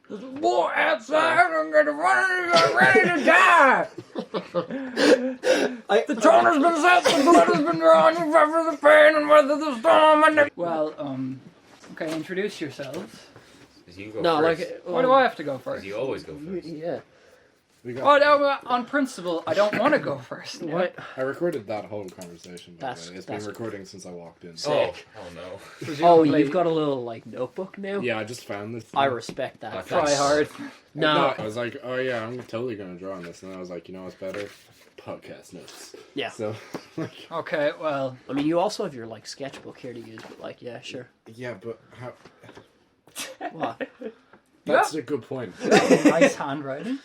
There's a boy outside, I'm gonna run, ready to die. The tone has been set, the blood has been drawn, you for the pain and weather the storm. And well, okay, introduce yourselves. You go No, first. like... Why do I have to go first? You always go first. Yeah. Oh, no, on principle, I don't want to go first. No. What? I recorded that whole conversation, by the way. It's been that's- recording since I walked in. Oh no. Oh, Presumably- you've got a little, like, notebook now? Yeah, I just found this. I respect that. Try hard. No. I was like, oh yeah, I'm totally going to draw on this. And I was like, you know what's better? Podcast notes. Yeah. So, like... Okay, well... I mean, you also have your, like, sketchbook here to use, but, like, yeah, sure. Yeah, but how... What? That's a good point. Nice handwriting.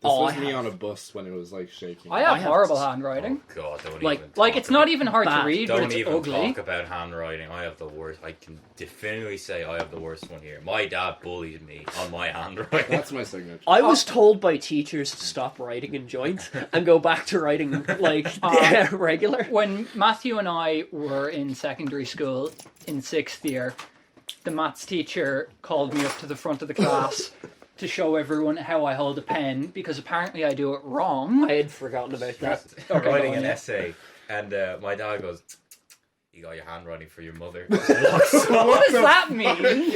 This Oh, was I me have- on a bus when it was, like, shaking. I have have horrible to- handwriting. Oh god, don't Like- even Like, talk it's not about- even hard to Bad. read, but Don't it's even ugly. talk about handwriting. I have the worst. I can definitively say I have the worst one here. My dad bullied me on my handwriting. That's my signature. I was told by teachers to stop writing in joint and go back to writing, like, regular. When Matthew and I were in secondary school in 6th year, the maths teacher called me up to the front of the class to show everyone how I hold a pen, because apparently I do it wrong. I had forgotten about that. Okay, writing go on, an yeah. essay, and my dad goes, "You got your handwriting for your mother." What does that mean?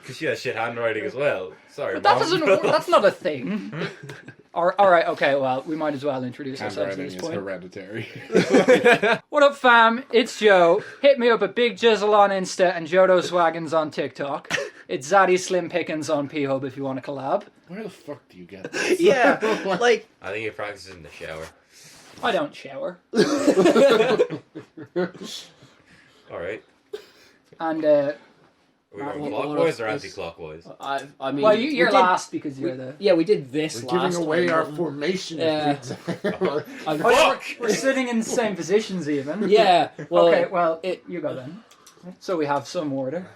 Because she has shit handwriting as well. Sorry, But that Mom. doesn't work. That's not a thing. All right, okay, well, we might as well introduce ourselves at Handwriting this is point. hereditary. What up, fam? It's Joe. Hit me up at Big Jizzle on Insta and Jodo Swaggins on TikTok. It's Zaddy Slim Pickens on P-Hub if you want to collab. Where the fuck do you get this? Yeah, like, I think he practices in the shower. I don't shower. All right. And, Are we What- going what clockwise or is- anti-clockwise? I mean... well, we you're did- last because you're the... Yeah, we did this We're last giving away time, our but- formation. Yeah. I'm- We're sitting in the same positions even. Yeah, well... Okay, well, you go then. So we have some order.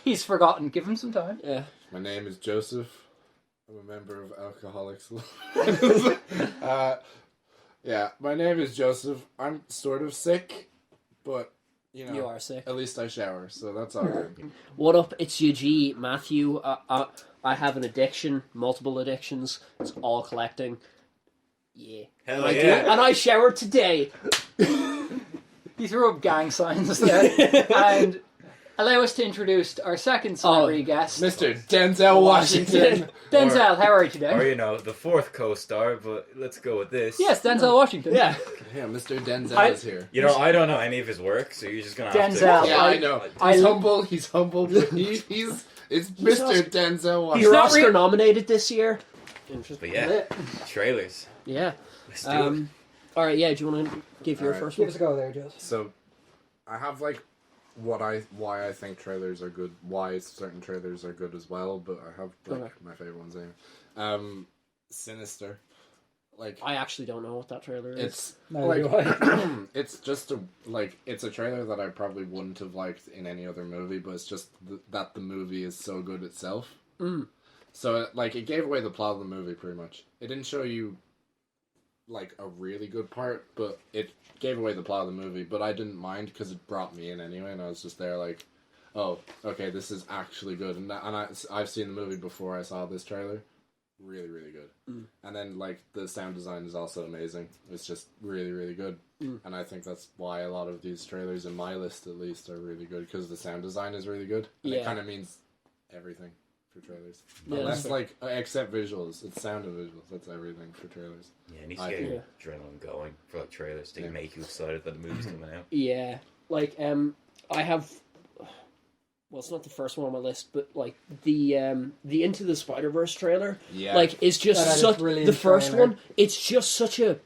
He's forgotten. Give him some time. Yeah. My name is Joseph. I'm a member of Alcoholics. Yeah, my name is Joseph. I'm sort of sick, but, you know, You are sick. at least I shower, so that's all right. What up? It's UG, Matthew. I have an addiction, multiple addictions. It's all collecting. Yeah. Hell I do- yeah. and I showered today. He threw up gang signs there. And allow us to introduce our second celebrity guest. Mr. Denzel Washington. Denzel, how are you today? Or, you know, the fourth co-star, but let's go with this. Yes, Denzel Washington. Yeah. Yeah, Mr. Denzel is here. You know, I don't know any of his work, so you're just going to have Denzel. to... Yeah, I know. I- He's humble, but it's Mr. Denzel He's Washington. not Oscar re- nominated this year. But yeah, trailers. Yeah. Let's do it. All right. Yeah. Do you want to give your All right. first Give one? us a go there, Joseph. So, I have like why I think trailers are good. Why certain trailers are good as well. But I have like Okay. my favorite ones anyway. Sinister. Like I actually don't know what that trailer is. it's Neither like do I. it's just it's a trailer that I probably wouldn't have liked in any other movie. But it's just that the movie is so good itself. So like it gave away the plot of the movie pretty much. It didn't show you like a really good part, but it gave away the plot of the movie. But I didn't mind because it brought me in anyway, and I was just there like, oh, okay, this is actually good. And I've seen the movie before I saw this trailer. Really, really good. And then like the sound design is also amazing. It's just really, really good. And I think that's why a lot of these trailers in my list at least are really good, because the sound design is really good. And Yeah. it kind of means everything for trailers. Yeah, Unless that's like except visuals, it's sound and visuals. That's everything for trailers. Yeah, it needs to I get think- your adrenaline going for like trailers to Yeah. make you excited that the movie's coming out. Yeah. Like I have. Well, it's not the first one on my list, but like the Into the Spider-Verse trailer, Yeah. like is just That is such brilliant the first trailer. one. It's just such a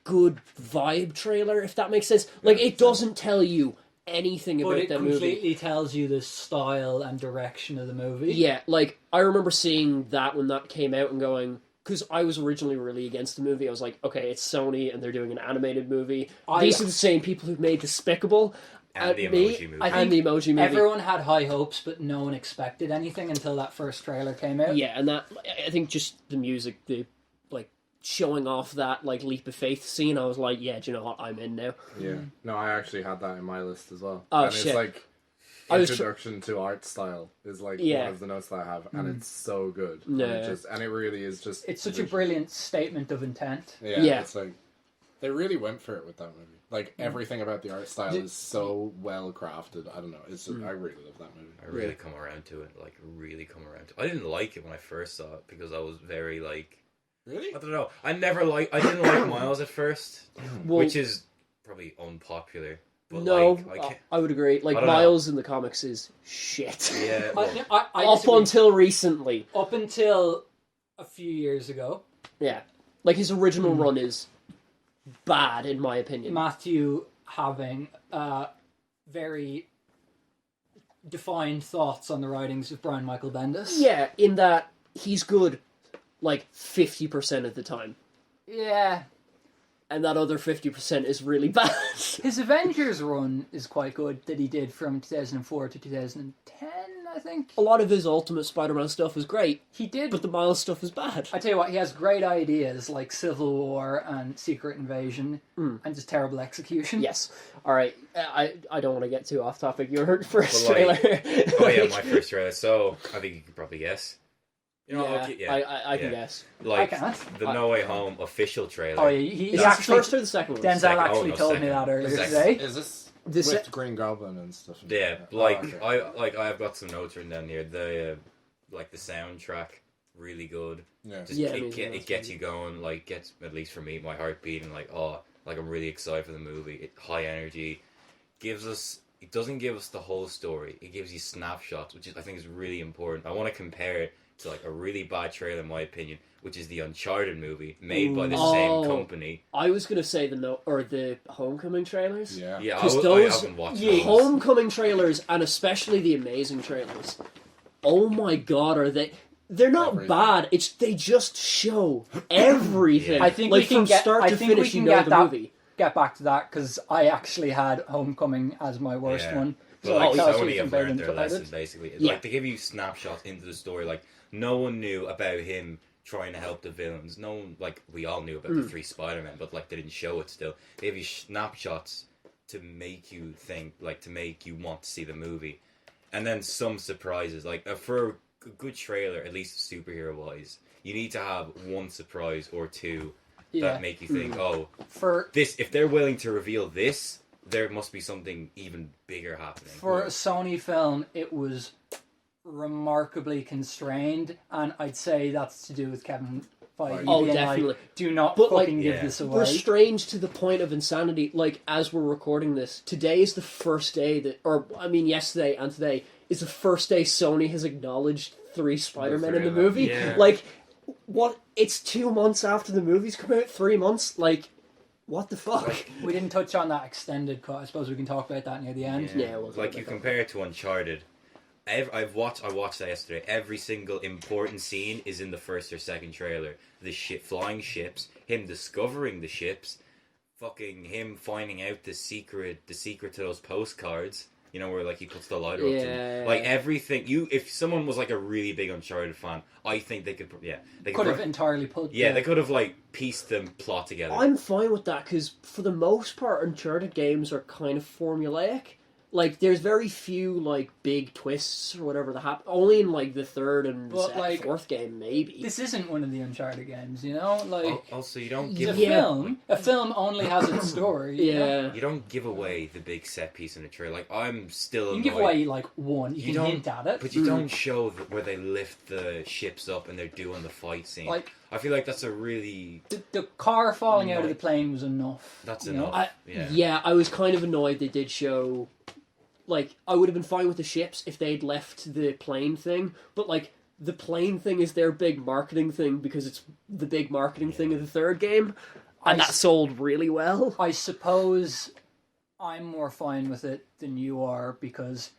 good vibe trailer, if that makes sense. Like it doesn't tell you anything But about it that movie. completely tells you the style and direction of the movie. Yeah, like I remember seeing that when that came out and going, because I was originally really against the movie. I was like, okay, it's Sony and they're doing an animated movie. These are the same people who made Despicable. And the Me, Emoji Movie. I and the Emoji Movie. Everyone had high hopes, but no one expected anything until that first trailer came out. Yeah, and that I think just the music, the showing off that like leap of faith scene, I was like, yeah, do you know what? I'm in now. Yeah. No, I actually had that in my list as well. Oh, and shit. it's like I was introduction to art style is like Yeah. one of the notes that I have, and it's so good. Yeah. And it really is just. It's such a brilliant statement of intent. Yeah. It's like they really went for it with that movie. Like everything about the art style is so well crafted. I don't know. It's just, I really love that movie. I really come around to it. Like, really come around to it. I didn't like it when I first saw it because I was very, like... Really? I don't know. I didn't like Miles at first, Well, which is probably unpopular. But no, like, I would agree. Like I don't know. Miles in the comics is shit. yeah, well, I Up disagree. until recently, Up until a few years ago, yeah. Like his original run is bad in my opinion. Matthew having very defined thoughts on the writings of Brian Michael Bendis. Yeah, in that he's good like 50% of the time. Yeah. And that other 50% is really bad. His Avengers run is quite good that he did from 2004 to 2010, I think. A lot of his Ultimate Spider-Man stuff is great, He did. but the Miles stuff is bad. I tell you what, he has great ideas like Civil War and Secret Invasion and just terrible execution. Yes. All right. I don't want to get too off topic. Your first But, trailer. like, oh yeah, my first trailer. So I think you could probably guess. You know, I can guess. Like I can't. the No Way Home official trailer. Oh, yeah, he Is this actually... the first or the second one? Denzel Second. Oh, actually no, told me second. that earlier Second. today. Is this This- with Green Goblin and stuff? Yeah, Oh, like okay. I have got some notes written down here. Like the soundtrack, really good. Yeah. Just Yeah, it gets you going. Like gets at least for me my heart beating. Like like I'm really excited for the movie. High energy. It doesn't give us the whole story. It gives you snapshots, which I think is really important. I want to compare it to like a really bad trailer, in my opinion, which is the Uncharted movie made by the same company. I was gonna say the Homecoming trailers. Yeah. Yeah, Because I those haven't watched the those. Homecoming trailers and especially the Amazing trailers. Oh my god, are they? They're not Everything. bad. They just show everything. Yeah. I think like we can from get- start I to think we finish, you can know get the that- movie. Get back to that, because I actually had Homecoming as my worst Yeah. one. But So like tell us what Sony you have compared learned them their to lesson others. basically. Yeah. Like they give you snapshots into the story. Like no one knew about him trying to help the villains. No one, like we all knew about the three Spider-Men, but like they didn't show it still. They give you snapshots to make you think, like to make you want to see the movie, and then some surprises. Like for a good trailer, at least superhero wise, you need to have one surprise or two Yeah. that make you think, oh, For this. If they're willing to reveal this, there must be something even bigger happening. For a Sony film, it was remarkably constrained, and I'd say that's to do with Kevin Feige Oh, being definitely. like, do not But, like, fucking give yeah. this away. Restrained to the point of insanity. Like as we're recording this, today is the first day yesterday and today is the first day Sony has acknowledged 3 Spider-Men in the three of them. movie. Yeah. Like, what? It's 2 months after the movie's come out. 3 months. Like, what the fuck? We didn't touch on that extended cut. I suppose we can talk about that near the end. Yeah, we'll talk like about you that. compare it to Uncharted. I watched that yesterday. Every single important scene is in the first or second trailer. The flying ships, him discovering the ships, fucking him finding out the secret to those postcards. You know where like he puts the lighter up to Yeah. him. Like everything. If someone was like a really big Uncharted fan, I think they could. Yeah, they Could have pro- entirely put. Yeah, the- they could have like pieced them plot together. I'm fine with that because for the most part, Uncharted games are kind of formulaic. Like, there's very few like big twists or whatever that happen. Only in like the third and But, like, fourth game, maybe. This isn't one of the Uncharted games, you know. Like Also, you don't the give Yeah. film only has its story. You know? Yeah. you don't give away the big set piece in the trailer. Like I'm still You can give annoyed. away like one. You, can hint at it. But you don't show where they lift the ships up and they're doing the fight scene. Like I feel like that's a really the car falling out of the Like- plane was enough. that's you know? enough. Yeah. yeah. I was kind of annoyed they did show. Like, I would have been fine with the ships if they'd left the plane thing, but like the plane thing is their big marketing thing because it's the big marketing thing of the third game, and that sold really well. I suppose I'm more fine with it than you are because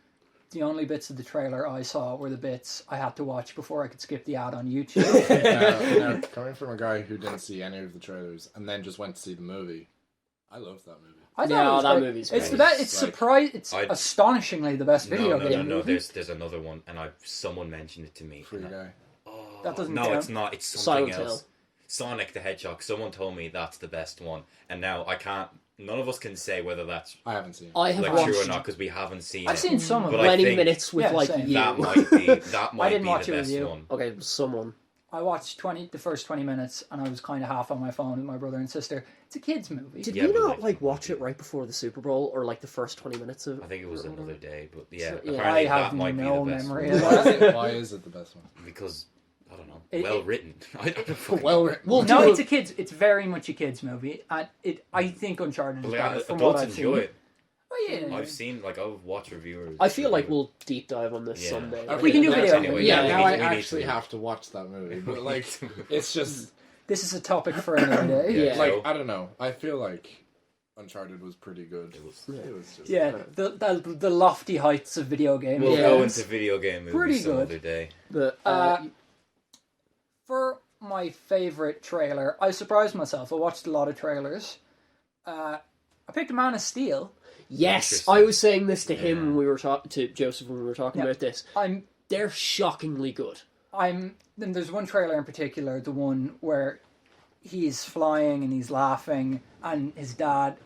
the only bits of the trailer I saw were the bits I had to watch before I could skip the ad on YouTube. Now, coming from a guy who didn't see any of the trailers and then just went to see the movie, I loved that movie. I thought Yeah, it was that great. movie's It's great. the best. It's Like, It's I- astonishingly the best video no, game. no. movie. There's another one, and someone mentioned it to me. Free and I- guy. Oh, That doesn't no, count. it's not. It's something Silent else. Sonic the Hedgehog. Someone told me that's the best one, and now I can't. None of us can say whether that's I haven't seen it. I have like watched true or not because we haven't seen I've it. seen some of But it. I 20 think minutes with Yeah, like same. you. That might be didn't the watch a best review. one. Okay, someone. I watched the first 20 minutes, and I was kind of half on my phone with my brother and sister. It's a kids' movie. Did Yeah, we but not like- like watch it right before the Super Bowl or like the first 20 minutes of? I think it was another day, but yeah, So, yeah. apparently I have that might no be the best memory one. of Why is it the best one? Because I don't know, It- well written. I don't know. Well, we'll No, do it's a kids. It's very much a kids' movie, and I think Uncharted is Like, better from what adults I've enjoy seen. it. Oh yeah, I've seen I've watched reviewers. I feel like review it. we'll deep dive on this Yeah. someday. We can do now- video anyway, Yeah, we now need- I we need actually to- have to watch that movie. But like, it's just this is a topic for another day. Yeah. like So- I don't know. I feel like Uncharted was pretty good. It was- It was just Yeah, the lofty heights of video game. We'll Yeah. go into video game movies Pretty some good. other day. But For my favorite trailer, I surprised myself. I watched a lot of trailers. I picked Man of Steel. yes, Interesting. I was saying this to him Yeah. when we were talking to Joseph when we were talking Yeah. about this. They're shockingly good. And there's one trailer in particular, the one where he's flying and he's laughing, and his dad,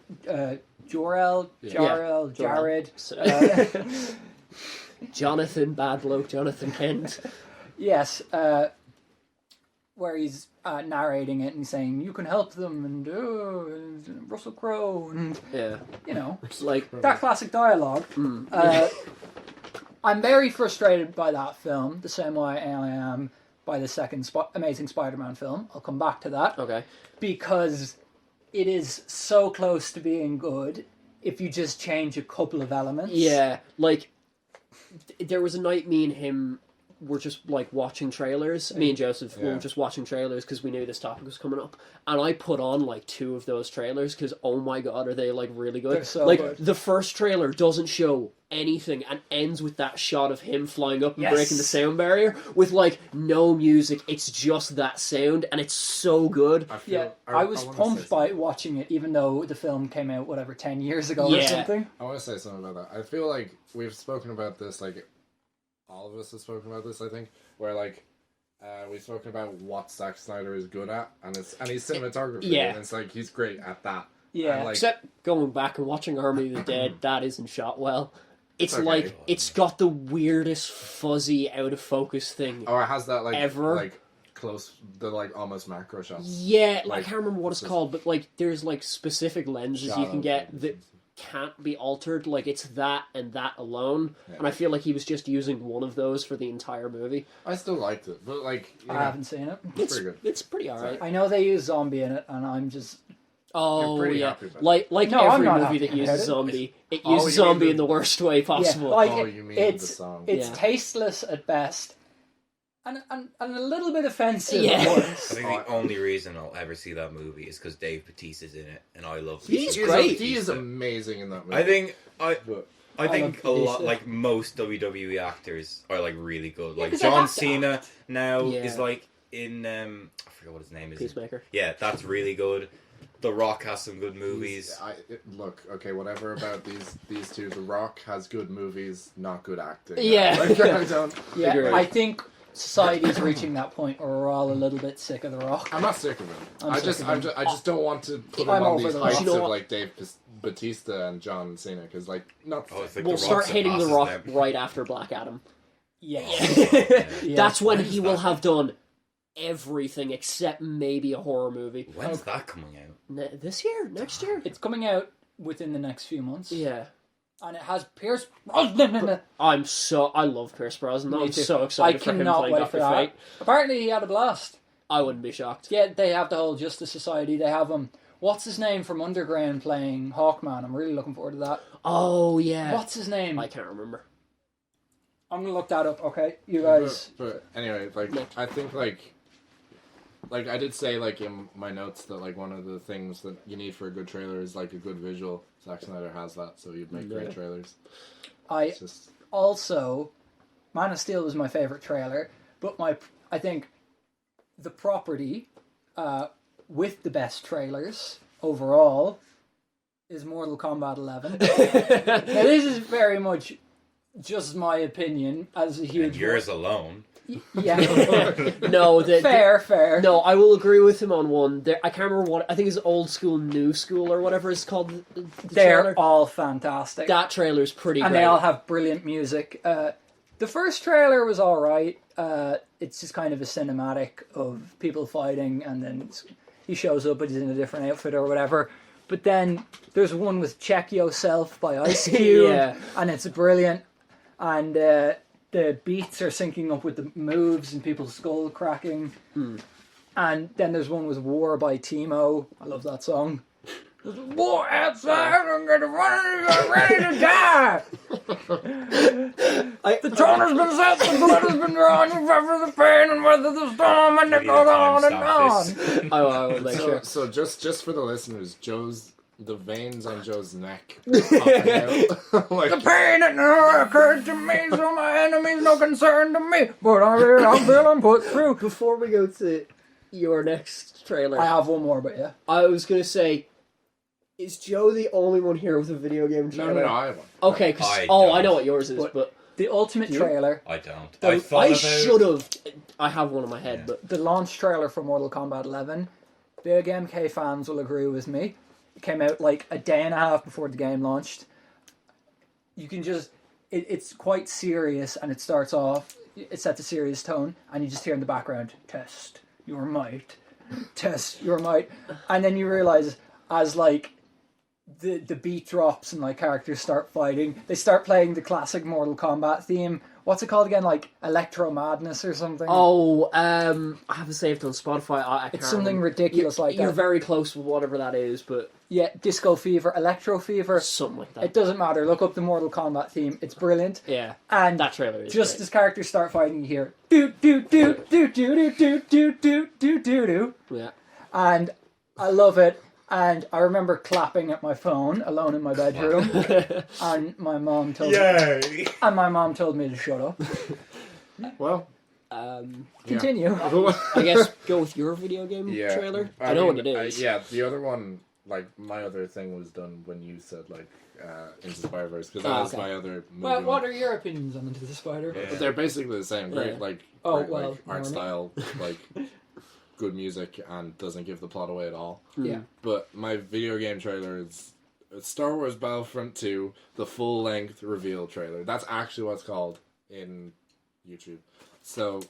Jared, So- Jonathan, bad bloke, Jonathan Kent. yes, where he's narrating it and saying, "You can help them," and Russell Crowe, and Yeah, you know like that classic dialogue. I'm very frustrated by that film, the same way I am by the second Amazing Spider-Man film. I'll come back to that. okay. Because it is so close to being good if you just change a couple of elements. Yeah, like there was a night me and him were just like watching trailers. Me and Joseph Yeah. were just watching trailers because we knew this topic was coming up, and I put on like 2 of those trailers because oh my god, are they like really good? They're so like good. the first trailer doesn't show anything and ends with that shot of him flying up and Yes. breaking the sound barrier with like no music. It's just that sound, and it's so good. I feel, Yeah, I was wanna pumped say by something. watching it, even though the film came out, 10 years ago or Yeah. something. I want to say something about that. I feel like we've spoken about this, like all of us have spoken about this. I think where like we've spoken about what Zack Snyder is good at, and he's cinematography. Yeah. and it's like he's great at that. Yeah. And, like, Except going back and watching Army of the Dead, that isn't shot well. It's Okay. like it's got the weirdest fuzzy out of focus thing. or it has that like Ever. like close, the like almost macro shots. Yeah, Like, I can't remember what it's just- called, but like there's like specific lenses you can Shadows get and- that can't be altered. Like it's that and that alone. Yeah. And I feel like he was just using one of those for the entire movie. I still liked it, but like you I know, haven't seen it. it's pretty good. It's pretty alright. I know they use zombie in it, and I'm just... Oh You're pretty yeah, happy about like No, I'm every not movie happy that uses about it. zombie, it Oh, uses you mean zombie the- in the worst way possible. Yeah, like Oh, you mean the it's song. Yeah. tasteless at best, and a little bit offensive Yeah. at I worst. think the only reason I'll ever see that movie is because Dave Bautista's in it, and I love. He's Dave great. He is Bautista. amazing in that movie. I think But I think love a lot Batista. like most WWE actors are like really good. Like 'cause they John have to Cena now Yeah. is like in I forget what his name is. Peacemaker. Yeah, that's really good. The Rock has some good movies. look, okay, whatever about these two. The Rock has good movies, not good acting. Yeah. Like, I don't. Yeah, Agree. I think society's reaching that point where we're all a little bit sick of The Rock. I'm not sick of him. I'm I sick just, of him. I just don't want to put him I'm on over these the heights Rock. You know of what? like Dave Batista and John Cena because like not. Oh, I think We'll The start Rock hitting The surpasses Rock them. right after Black Adam. Yes. Yeah. That's when When's he will that? have done everything except maybe a horror movie. When's that coming out? This year? Next year? It's coming out within the next few months. Yeah. And it has Pierce Brosnan in it. I love Pierce Brosnan. Me I'm too. so I excited for him cannot playing wait Dr. for that. Fate. Apparently he had a blast. I wouldn't be shocked. Yeah, they have the whole Justice Society. They have what's his name from Underground playing Hawkman. I'm really looking forward to that. Oh, yeah. What's his name? I can't remember. I'm gonna look that up. Okay, you guys. But anyway, like I think like I did say like in my notes that like one of the things that you need for a good trailer is like a good visual. Zack Snyder has that, so you'd make Yeah. great trailers. I It's just also, Man of Steel was my favorite trailer, but I think the property with the best trailers overall is Mortal Kombat 11. Now this is very much just my opinion as a huge And yours alone. Yeah. No, Fair. No, I will agree with him on one. I can't remember what I think it's Old School, New School, or whatever it's called. The They're trailer. all fantastic. That trailer's pretty and great. they all have brilliant music. The first trailer was alright. It's just kind of a cinematic of people fighting, and then he shows up, but he's in a different outfit or whatever. But then there's one with Check Yourself by Ice Cube, Yeah. and it's brilliant. And the beats are syncing up with the moves and people's skull cracking. And then there's one with War by Timo. I love that song. There's a war outside, I'm gonna ready to die. The tone has been set, the blood has been drawn, you fight for the pain and weather the storm, and it goes on and on. I will make sure. So just for the listeners, the veins on Joe's neck popping out. Like, The pain that never occurred to me, so my enemy's no concern to me. But I'm feeling put through. Before we go to your next trailer, I have one more, but yeah. I was going to say, is Joe the only one here with a video game trailer? no, I won. Okay, I I don't. know what yours is, but The ultimate trailer, I don't. I should have. I have one in my head, but the launch trailer for Mortal Kombat 11, big MK fans will agree with me. It came out like a day and a half before the game launched. You can just... It's quite serious, and it starts off... It sets a serious tone, and you just hear in the background, test your might. Test your might. And then you realise, as like... The beat drops and like characters start fighting. They start playing the classic Mortal Kombat theme. What's it called again? Like Electro Madness or something? I have it saved on Spotify. I can't it's something remember. ridiculous like You're that. very close with whatever that is, but Yeah, Disco Fever, Electro Fever. something like that. It doesn't matter. Look up the Mortal Kombat theme. It's brilliant. Yeah, And that trailer is just great. as characters start fighting, you hear do do do do do do do do do do do do, Yeah. and I love it. And I remember clapping at my phone alone in my bedroom, and my mom told me to shut up. Well, Continue. I guess go with your video game yeah. trailer. I know what it is. Yeah, the other one, like, my other thing was done when you said, like, Into the Spider-Verse, because that was okay. my other movie. Well, what are your opinions on Into the Spider? Yeah. But they're basically the same. Great, Yeah. like, Oh, great, well, like, art Norman. style, like, good music, and doesn't give the plot away at all. Yeah. But my video game trailer is Star Wars Battlefront 2, the full-length reveal trailer. That's actually what it's called in YouTube. So,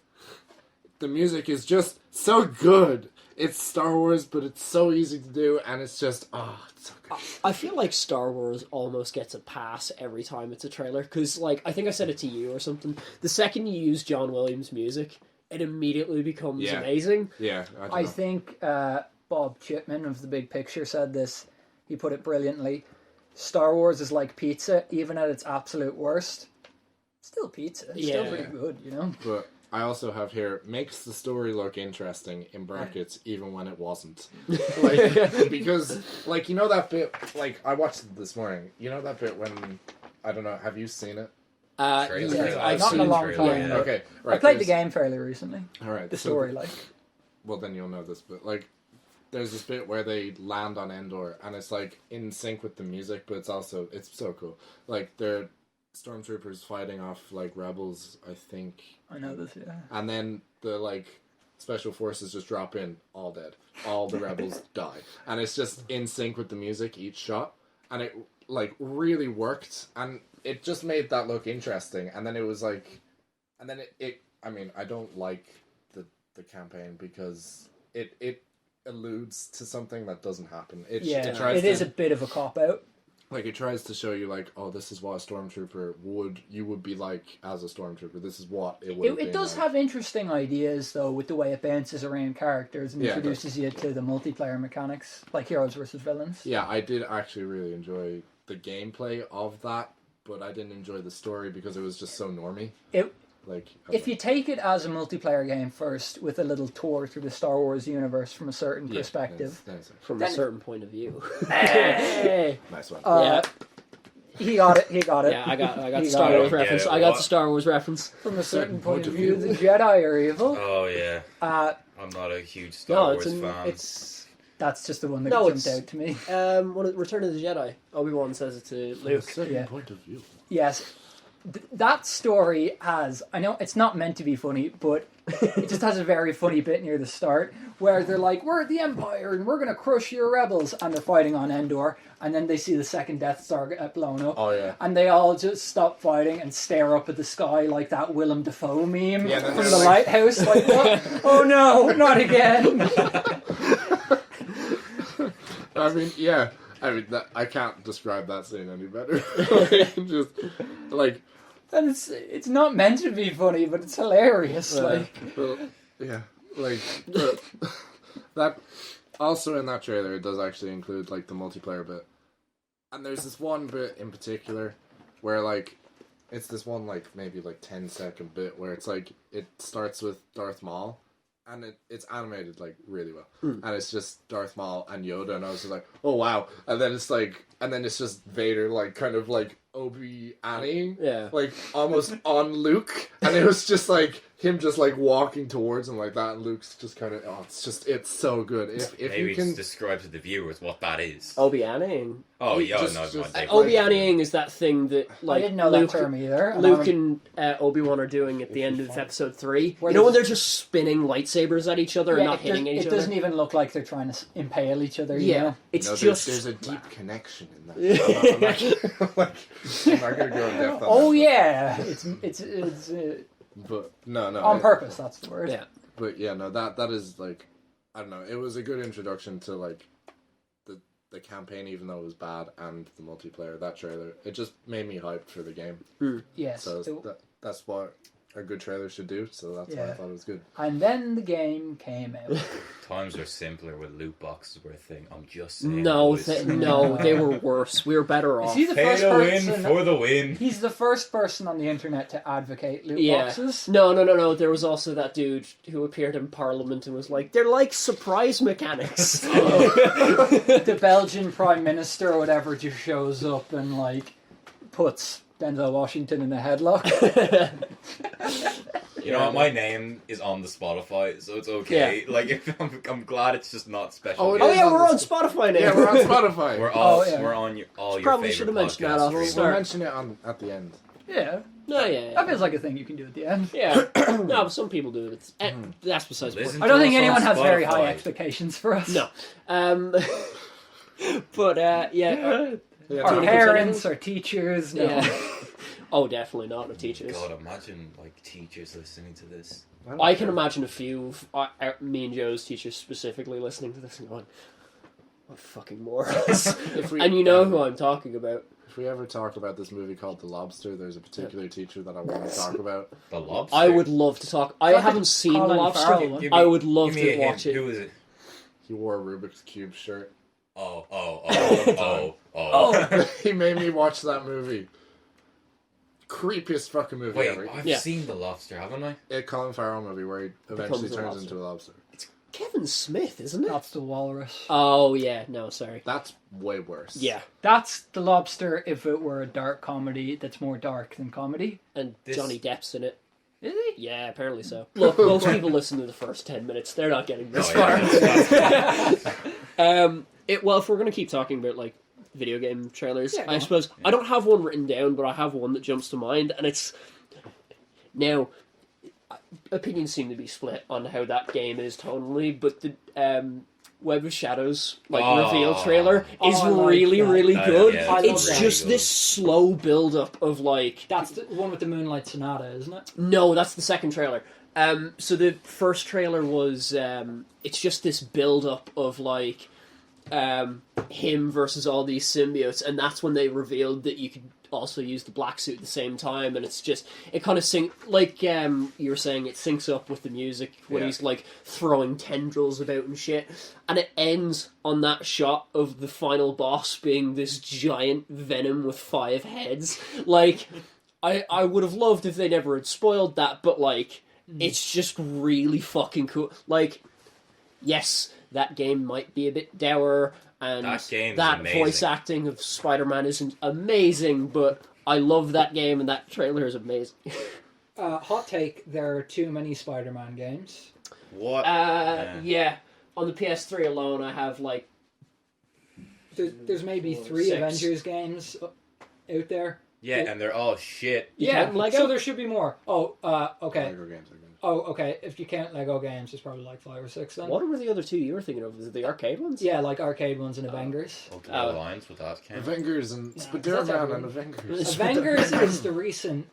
the music is just so good. It's Star Wars, but it's so easy to do, and it's just, it's so good. I feel like Star Wars almost gets a pass every time it's a trailer, because, like, I think I said it to you or something. The second you use John Williams' music, it immediately becomes Yeah. amazing. Yeah, I think Bob Chipman of The Big Picture said this. He put it brilliantly. Star Wars is like pizza, even at its absolute worst. Still pizza. It's still Yeah. pretty good, you know? But I also have here, makes the story look interesting, in brackets, even when it wasn't. Like, because, like, you know that bit, like, I watched it this morning. You know that bit when, I don't know, have you seen it? Trailer, Yeah, trailer. I've Not in a seen long trailer, time. yeah. Okay, right. I played the there's- game fairly recently. Alright. The so story, like. well, then you'll know this, but, like, there's this bit where they land on Endor, and it's, like, in sync with the music, but it's so cool. Like, they're stormtroopers fighting off, like, rebels, I think. I know this, yeah. And then the, like, special forces just drop in, all dead. All the rebels die. And it's just in sync with the music, each shot. And it, like, really worked. And it just made that look interesting. And then it was, like... And then it I mean, I don't like the campaign because it alludes to something that doesn't happen. It tries it is to, a bit of a cop-out. like, it tries to show you, like, oh, this is what a stormtrooper would be like as a stormtrooper. This is what it would have It been does like. have interesting ideas, though, with the way it bounces around characters and Yeah, it introduces you to the multiplayer mechanics, like heroes versus villains. Yeah, I did actually really enjoy the gameplay of that, but I didn't enjoy the story because it was just so normy. Like, If you take it as a multiplayer game first, with a little tour through the Star Wars universe from a certain perspective, From Then- a certain point of view. hey, nice one. Yeah. he got it. He got it. Yeah, I got the You Star got Wars it. reference. Yeah, I got what? the Star Wars reference. From a certain point of view, the Jedi are evil. Oh yeah, I'm not a huge Star No, Wars fan. it's That's just the one that No, jumped it's- out to me. Return of the Jedi. Obi-Wan says it to Luke. Certain yeah. point of view. Yes, that story has, I know it's not meant to be funny, but it just has a very funny bit near the start where they're like, we're the Empire and we're going to crush your rebels, and they're fighting on Endor, and then they see the second Death Star get blown up. Oh, yeah. And they all just stop fighting and stare up at the sky like that Willem Dafoe meme Yeah, from they're the like- lighthouse. Like, what? Oh no, not again. I mean, yeah. I mean, I can't describe that scene any better. Just, like... And it's not meant to be funny, but it's hilarious. Like, well, yeah. Like, that... Also in that trailer, it does actually include, like, the multiplayer bit. And there's this one bit in particular where, like, it's this one, like, maybe, like, 10-second bit where it's, like, it starts with Darth Maul, and it's animated, like, really well. And it's just Darth Maul and Yoda, and I was just like, oh, wow. And then it's, like, and then it's just Vader, like, kind of, like, Obi-Annie, Yeah. like, almost on Luke, and it was just, like, him just, like, walking towards him like that, and Luke's just kind of, it's so good. If Maybe you can... just describe to the viewers what that is. Obi-Anning. Oh, yeah, just- no, just- my day. Obi-Anning is that thing that, like, I didn't know Luke, that term either. Luke and Obi-Wan are doing at the end of episode 3. Where You know when there's- they're just spinning lightsabers at each other and not hitting each it other? doesn't even look like they're trying to impale each other. You Yeah, know? it's No, just... there's a deep connection in that. I'm not gonna go in depth on Oh that. yeah, it's But no, on purpose. That's the word. Yeah. But yeah, no, that is like, I don't know. It was a good introduction to like the campaign, even though it was bad, and the multiplayer. That trailer, it just made me hyped for the game. Yes. So that's what a good trailer should do. So that's why I Yeah. thought it was good. And then the game came out. Times were simpler when loot boxes were a thing. I'm just saying. No, boys. no, they were worse. We were better Is off. he the Pay first to win person? for the win. He's the first person on the internet to advocate loot Yeah. boxes. No. There was also that dude who appeared in Parliament and was like, "They're like surprise mechanics." The Belgian Prime Minister or whatever just shows up and like puts Denzel Washington in a headlock. You know what? My name is on the Spotify, so it's okay. Yeah. Like, I'm glad it's just not special. Oh, it Oh is yeah, on we're the on Spotify now. Yeah, we're on Spotify. We're all Oh, yeah. we're on all your Probably favorite should have mentioned that podcast off the streams. We'll start. mention it at the end. Yeah, No, yeah. that feels like a thing you can do at the end. Yeah. No, but some people do it. It's, that's besides the point. Listen I don't to think us anyone on has very high Spotify. expectations for us. No. But yeah. Yeah, Our Tony, parents, our teachers, no. Yeah. Oh, definitely not the teachers. God, imagine like teachers listening to this. I can imagine a few of me and Joe's teachers specifically listening to this and going, "What fucking morons!" If we, And you know who I'm talking about. If we ever talk about this movie called The Lobster, there's a particular teacher that I want to talk about. The Lobster. I would love to talk. I Fucking haven't seen The Colin Lobster. Farrell one. Give me- I would love give me to a watch hint. it. Who is it? He wore a Rubik's Cube shirt. Oh. He made me watch that movie. Creepiest fucking movie Wait, ever. I've Yeah. seen The Lobster, haven't I? A Colin Farrell movie where he eventually Becomes a turns lobster. into a lobster. Kevin Smith, isn't it? That's the walrus. Oh yeah, no, sorry. That's way worse. Yeah, That's the Lobster if it were a dark comedy that's more dark than comedy. and This- Johnny Depp's in it. Is he? Yeah, apparently so. Look, most people listen to the first 10 minutes. They're not getting this Oh, far. yeah. Well, if we're going to keep talking about, like, video game trailers, Yeah, go I on. suppose... I don't have one written down, but I have one that jumps to mind, and it's... Now, opinions seem to be split on how that game is tonally, but the Web of Shadows, reveal trailer is I like really, that. really good. Yeah, I It's love that. just this slow build-up of, like... That's the one with the Moonlight Sonata, isn't it? No, that's the second trailer. So the first trailer was it's just this build up of like him versus all these symbiotes, and that's when they revealed that you could also use the black suit at the same time, and it's just it kind of like you were saying, it syncs up with the music when Yeah. he's like throwing tendrils about and shit, and it ends on that shot of the final boss being this giant venom with 5 heads. Like I would have loved if they never had spoiled that, but like it's just really fucking cool. Like, yes, that game might be a bit dour, and That game's that amazing. voice acting of Spider-Man isn't amazing, but I love that game, and that trailer is amazing. Hot take, there are too many Spider-Man games. What? Yeah. On the PS3 alone, I have like There's maybe 3 6. Avengers games out there. Yeah, and they're all shit. You Yeah, count Lego? so there should be more. Oh, okay. Lego games, I guess. Oh, okay. If you count Lego games, there's probably like 5 or 6 then. What were the other two you were thinking of? Was it the arcade ones? Yeah, like arcade ones and Avengers. Okay, Oh. Alliance with that count. Avengers and that's Spider-Man everyone. and Avengers. Avengers is the recent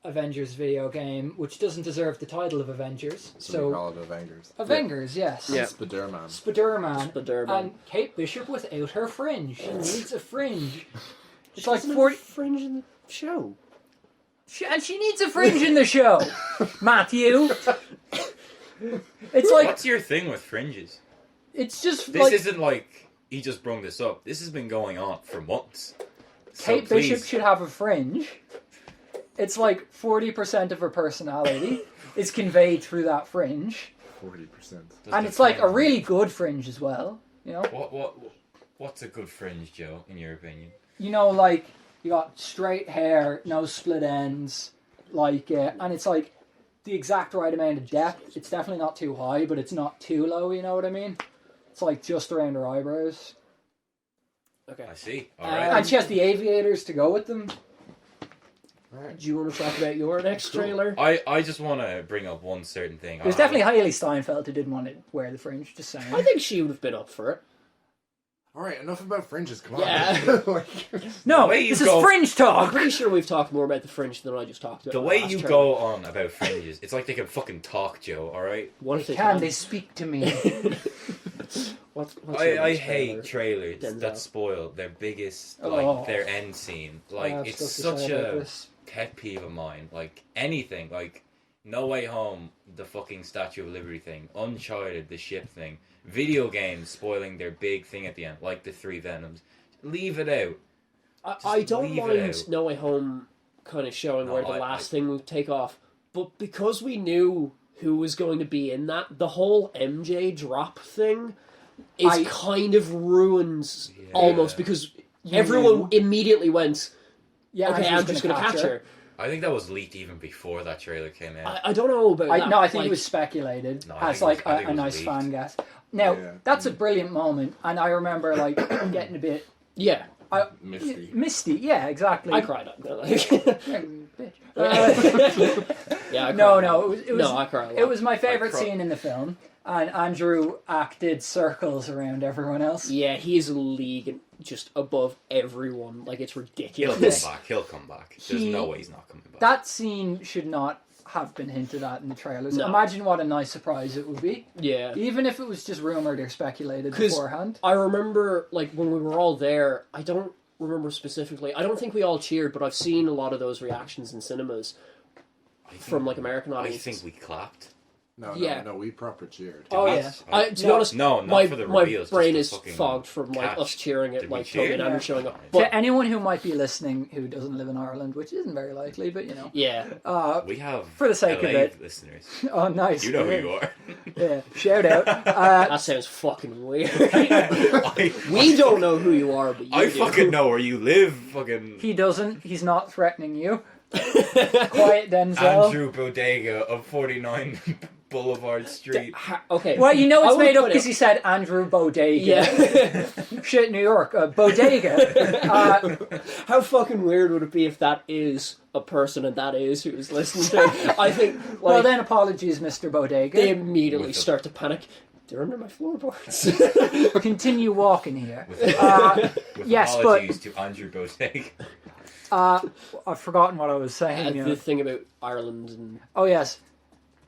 Avengers video game, which doesn't deserve the title of Avengers. So So, we call it Avengers. Avengers, yes. Yeah. Spider-Man. Spider-Man. Spider-Man. And Kate Bishop without her fringe. She needs a fringe. It's She like doesn't have 40... fringe in the show. And she needs a fringe in the show, Matthew. It's like, What's your thing with fringes? it's just This like isn't like he just brung this up. This has been going on for months. So Kate Bishop please. should have a fringe. It's like 40% of her personality is conveyed through that fringe. 40%. Does And the it's like a fringe- really good fringe as well, you know? What's a good fringe, Joe, in your opinion? You know, like, you got straight hair, no split ends, like, and it's like the exact right amount of depth. It's definitely not too high, but it's not too low, you know what I mean? It's like just around her eyebrows. Okay. I see. All right. And she has the aviators to go with them. Do you want to talk about your next Cool. trailer? I just want to bring up one certain thing. It was definitely Hailey Steinfeld who didn't want to wear the fringe, just saying. I think she would have been up for it. Alright, enough about fringes, come on. Yeah. Like, No, The way you this go- is fringe I'm talk! pretty sure we've talked more about the fringe than I just talked about. The the way last you trailer. go on about fringes, it's like they can fucking talk, Joe. All right. What if they Can they speak to me? What's your I next hate trailer? trailers Denzel. that spoil their biggest, Oh. like their end scene. I Like have it's stuff to such say about a this. pet peeve of mine. Like anything, like No Way Home, the fucking Statue of Liberty thing, Uncharted, the ship thing, video games spoiling their big thing at the end, like the 3 Venoms. Leave it out. I don't leave it mind out. No Way Home kind of showing No, where the I- last thing would take off, but because we knew who was going to be in that, the whole MJ drop thing is I- kind of ruins Yeah. almost because You everyone knew. immediately went, Yeah, okay, I'm just going to catch her. I think that was leaked even before that trailer came out. I don't know about that. No, I think like, it was speculated No, I as think it like was- I think a it was nice leaked. fan guess. Now, Yeah. that's a brilliant moment, and I remember like getting a bit Yeah, Misty. misty. Yeah, exactly. I cried. Like, Yeah, you bitch. yeah, I cried. No, it was No, I cried a lot. it was my favorite cried. scene in the film, and Andrew acted circles around everyone else. Yeah, he is a league just above everyone. Like, it's He'll come ridiculous. back. He'll come back. There's He- no way he's not coming back. That scene should not have been hinted at in the trailers. No. Imagine what a nice surprise it would be, Yeah. even if it was just rumored or speculated 'Cause- beforehand. I remember, like, when we were all there, I don't remember specifically. I don't think we all cheered, but I've seen a lot of those reactions in cinemas I think- from, like, American I audiences. think we clapped. Yeah. No, we proper cheered. Oh, Did we? yeah. To be No, honest, no, not my, for the my reveals, just brain the is fucking fogged from, like, catch. us cheering at, Did we like, cheer? Toby and Andrew Yeah. showing up. To But, anyone who might be listening who doesn't live in Ireland, which isn't very likely, but you know, yeah. We have For the sake of LA it. listeners. oh nice, You know who you are. Yeah, shout out. That sounds fucking weird. I, We don't know who you are, but you I do. fucking know where you live. Fucking He doesn't. He's not threatening you. Quiet, Denzel. Andrew Bodega of 49 Boulevard Street. Okay. Well, you know I it's would made up put because it- he said Andrew Bodega. Yeah. Shit, New York, Bodega. How fucking weird would it be if that is a person and that is who is listening to it? I think, like, Well, then apologies, Mr. Bodega. they immediately With the- start to panic. They're under my floorboards. Continue walking here. With, with yes, but- apologies to Andrew Bodega. I've forgotten what I was saying. The thing about Ireland and Oh yes,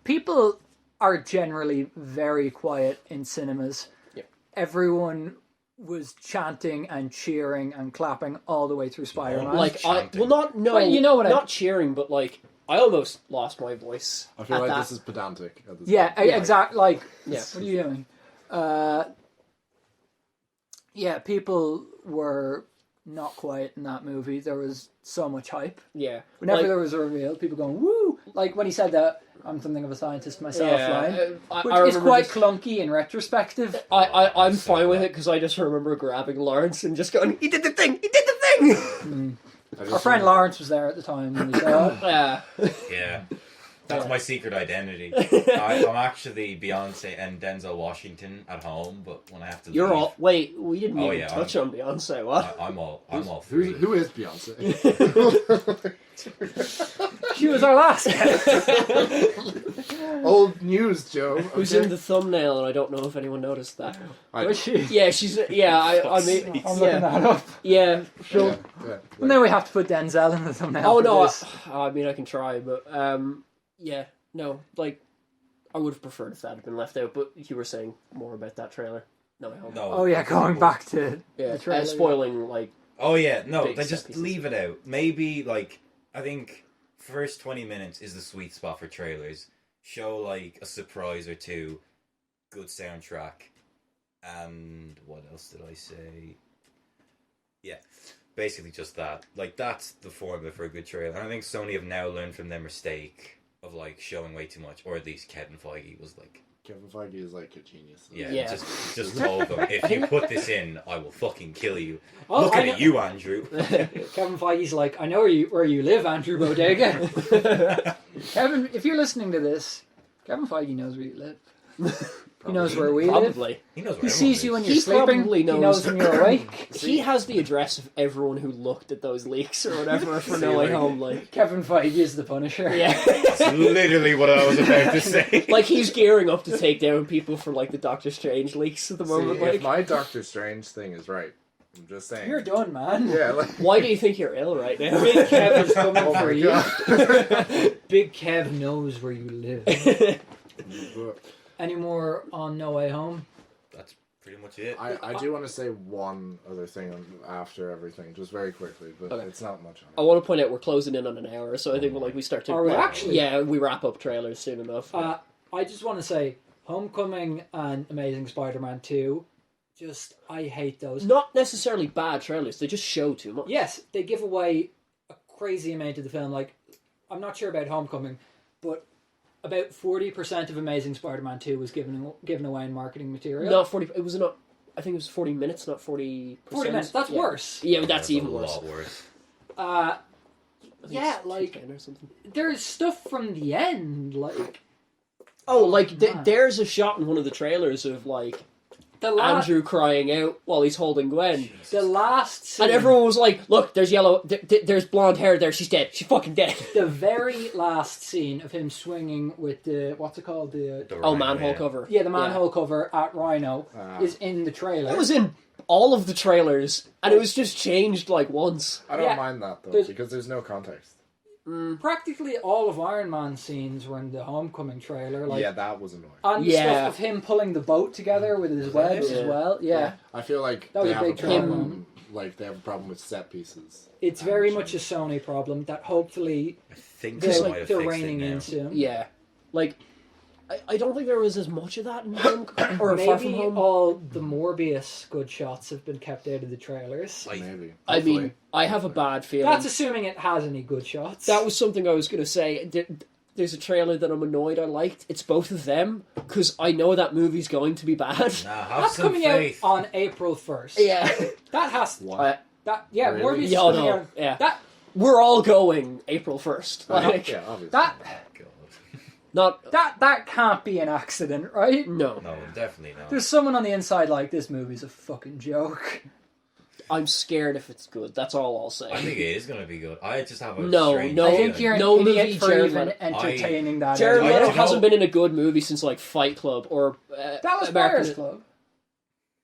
people are generally very quiet in cinemas. Yep. Everyone was chanting and cheering and clapping all the way through Spider-Man. like chanting. Well, you know what I- not cheering, but like I almost lost my voice. I feel at like that. this is pedantic. At this yeah, point. exactly. Like, Yeah. what are you doing? Yeah, people were not quiet in that movie. There was so much hype. Yeah. Whenever Like, there was a reveal, people going woo! Like when he said that "I'm something of a scientist myself" line, which I is remember quite just- clunky in retrospective. I'm So fine with bad. it because I just remember grabbing Lawrence and just going, "He did the thing! He did the thing!" I just Our friend remember- Lawrence was there at the time when we saw it. Yeah. Yeah. That's my secret identity. I'm actually Beyonce and Denzel Washington at home, but when I have to You're leave, all... Wait, we didn't Oh, even yeah, touch on Beyonce, what? I'm all three. Who is Beyonce? She was our last. Old news, Joe. Who's okay? in the thumbnail, and I don't know if anyone noticed that. Was she? Yeah, she's... Yeah, I mean... I'm looking that up. Yeah, sure. Yeah, yeah, And then we have to put Denzel in the thumbnail. Oh for no, this. I mean I can try, but yeah, no, like I would have preferred if that had been left out. But you were saying more about that trailer. No, I hope. No. Oh yeah, going back to Yeah, the trailer. spoiling like Oh yeah, no, Big they set just pieces. leave it out. Maybe like I think first 20 minutes is the sweet spot for trailers. Show like a surprise or two, good soundtrack, and what else did I say? Yeah, basically just that. Like that's the formula for a good trailer. And I think Sony have now learned from their mistake of like showing way too much, or at least Kevin Feige was like, Kevin Feige is like a genius. yeah, Yeah. just told them if you put this in, I will fucking kill you. Oh, Looking I know- at you, Andrew. Kevin Feige's like, I know where you live, Andrew Bodega. Kevin, if you're listening to this, Kevin Feige knows where you live. He knows where we live. probably. He knows. He Where sees everyone you when lives. you're He sleeping. probably He knows. knows when you're awake. He has the address of everyone who looked at those leaks or whatever for See, No Way like- Home. Like, Kevin Feige is the Punisher. yeah, That's literally what I was about to say. like he's gearing up to take down people for like the Doctor Strange leaks at the See, moment. if Like, my Doctor Strange thing is right, I'm just saying. You're done, man. Yeah, like. why do you think you're ill right now? Big Kev is coming Oh for my you. god. Big Kev knows where you live. But Any more on No Way Home? That's pretty much it. I do want to say one other thing after everything, just very quickly, but Okay. it's not much on I it. want to point out we're closing in on an hour, so I think we start to. Are we like, actually? Yeah, we wrap up trailers soon enough. I just want to say, Homecoming and Amazing Spider-Man 2, I hate those. Not necessarily bad trailers; they just show too much. Yes, they give away a crazy amount of the film. Like, I'm not sure about Homecoming, but about 40% of Amazing Spider-Man 2 was given away in marketing material. Not 40. It was not. I think it was 40 minutes, not 40%. 40 minutes. That's yeah. worse. Yeah, but that's a even worse. lot worse. Uh, I think yeah, it's like 210 or something. there's stuff from the end, like Oh, like man. there's a shot in one of the trailers of like the last, Andrew crying out while he's holding Gwen, the last scene, and everyone was like, "Look, there's yellow. There's blonde hair there. She's dead. She's fucking dead." the very last scene of him swinging with the what's it called the The Oh, Rhino, manhole yeah. cover. yeah the manhole cover at Rhino Ah. is in the trailer. It was in all of the trailers, and it was just changed like once. I don't Yeah. mind that though, There's- because there's no context. Practically all of Iron Man scenes were in the Homecoming trailer. Like Yeah, that was annoying. and Yeah. stuff of him pulling the boat together with his webs Yeah. as well. Yeah. I feel like That was they a have a big trailer. problem. Like they have a problem with set pieces. It's very much a Sony problem that hopefully I think they're, they might have they're fixed reining it now. in soon. Yeah, like I don't think there was as much of that in Home or Far From Maybe Home. all the Morbius good shots have been kept out of the trailers. Maybe. I mean, Hopefully. I have a bad feeling. That's assuming it has any good shots. That was something I was going to say. There's a trailer that I'm annoyed I liked. It's both of them, because I know that movie's going to be bad. Nah, have That's some coming faith. out on April 1st. Yeah. That has What? that. Yeah, Really? Morbius is Yeah, coming no, out. yeah. That We're all going April 1st. Like, Yeah, obviously. that God. not... that can't be an accident, right? No. No, definitely not. There's someone on the inside like this movie's a fucking joke. I'm scared if it's good. That's all I'll say. I think it is going to be good. I just have a No, strange no. I think feeling. you're an No idiot movie, for Jared even Leto. entertaining that. Jared idea. Leto know. hasn't been in a good movie since, like, Fight Club or... That was American... Buyers Club.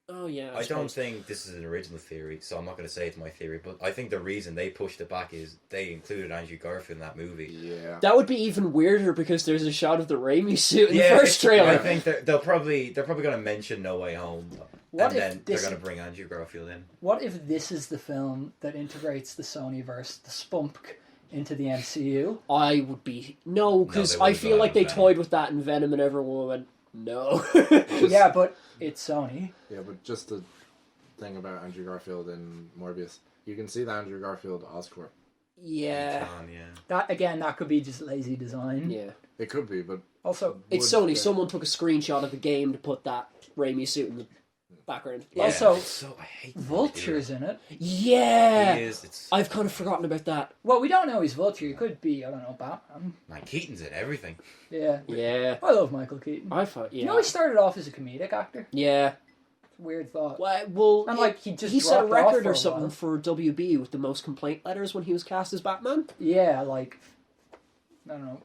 Oh, yeah. I don't suppose. think this is an original theory, so I'm not going to say it's my theory, but I think the reason they pushed it back is they included Andrew Garfield in that movie. Yeah. That would be even weirder because there's a shot of the Raimi suit in the it's- first trailer. I think they're probably going to mention No Way Home, What and if then they're this- going to bring Andrew Garfield in. What if this is the film that integrates the Sonyverse, the Spunk, into the MCU? I would be... No, because they I wouldn't feel go like out they with toyed with that in Venom and everyone went, no. Yeah, but it's Sony. Yeah, but just the thing about Andrew Garfield and Morbius, you can see the Andrew Garfield Oscorp. Yeah. Yeah. That could be just lazy design. Yeah. It could be, but Also, It's would Sony. they- Someone took a screenshot of the game to put that Raimi suit in the background. Yeah, Also, it's so I hate the Vulture's in it. Yeah! He is. It's I've kind of forgotten about that. Well, we don't know he's Vulture. He could be, I don't know, Batman. man. Keaton's in everything. Yeah. Yeah. I love Michael Keaton. I thought, yeah. You know, he started off as a comedic actor. Yeah. It's a weird thought. Well, And, like, he just he set a dropped off record for or a something while. for WB with the most complaint letters when he was cast as Batman. Yeah, like, I don't know.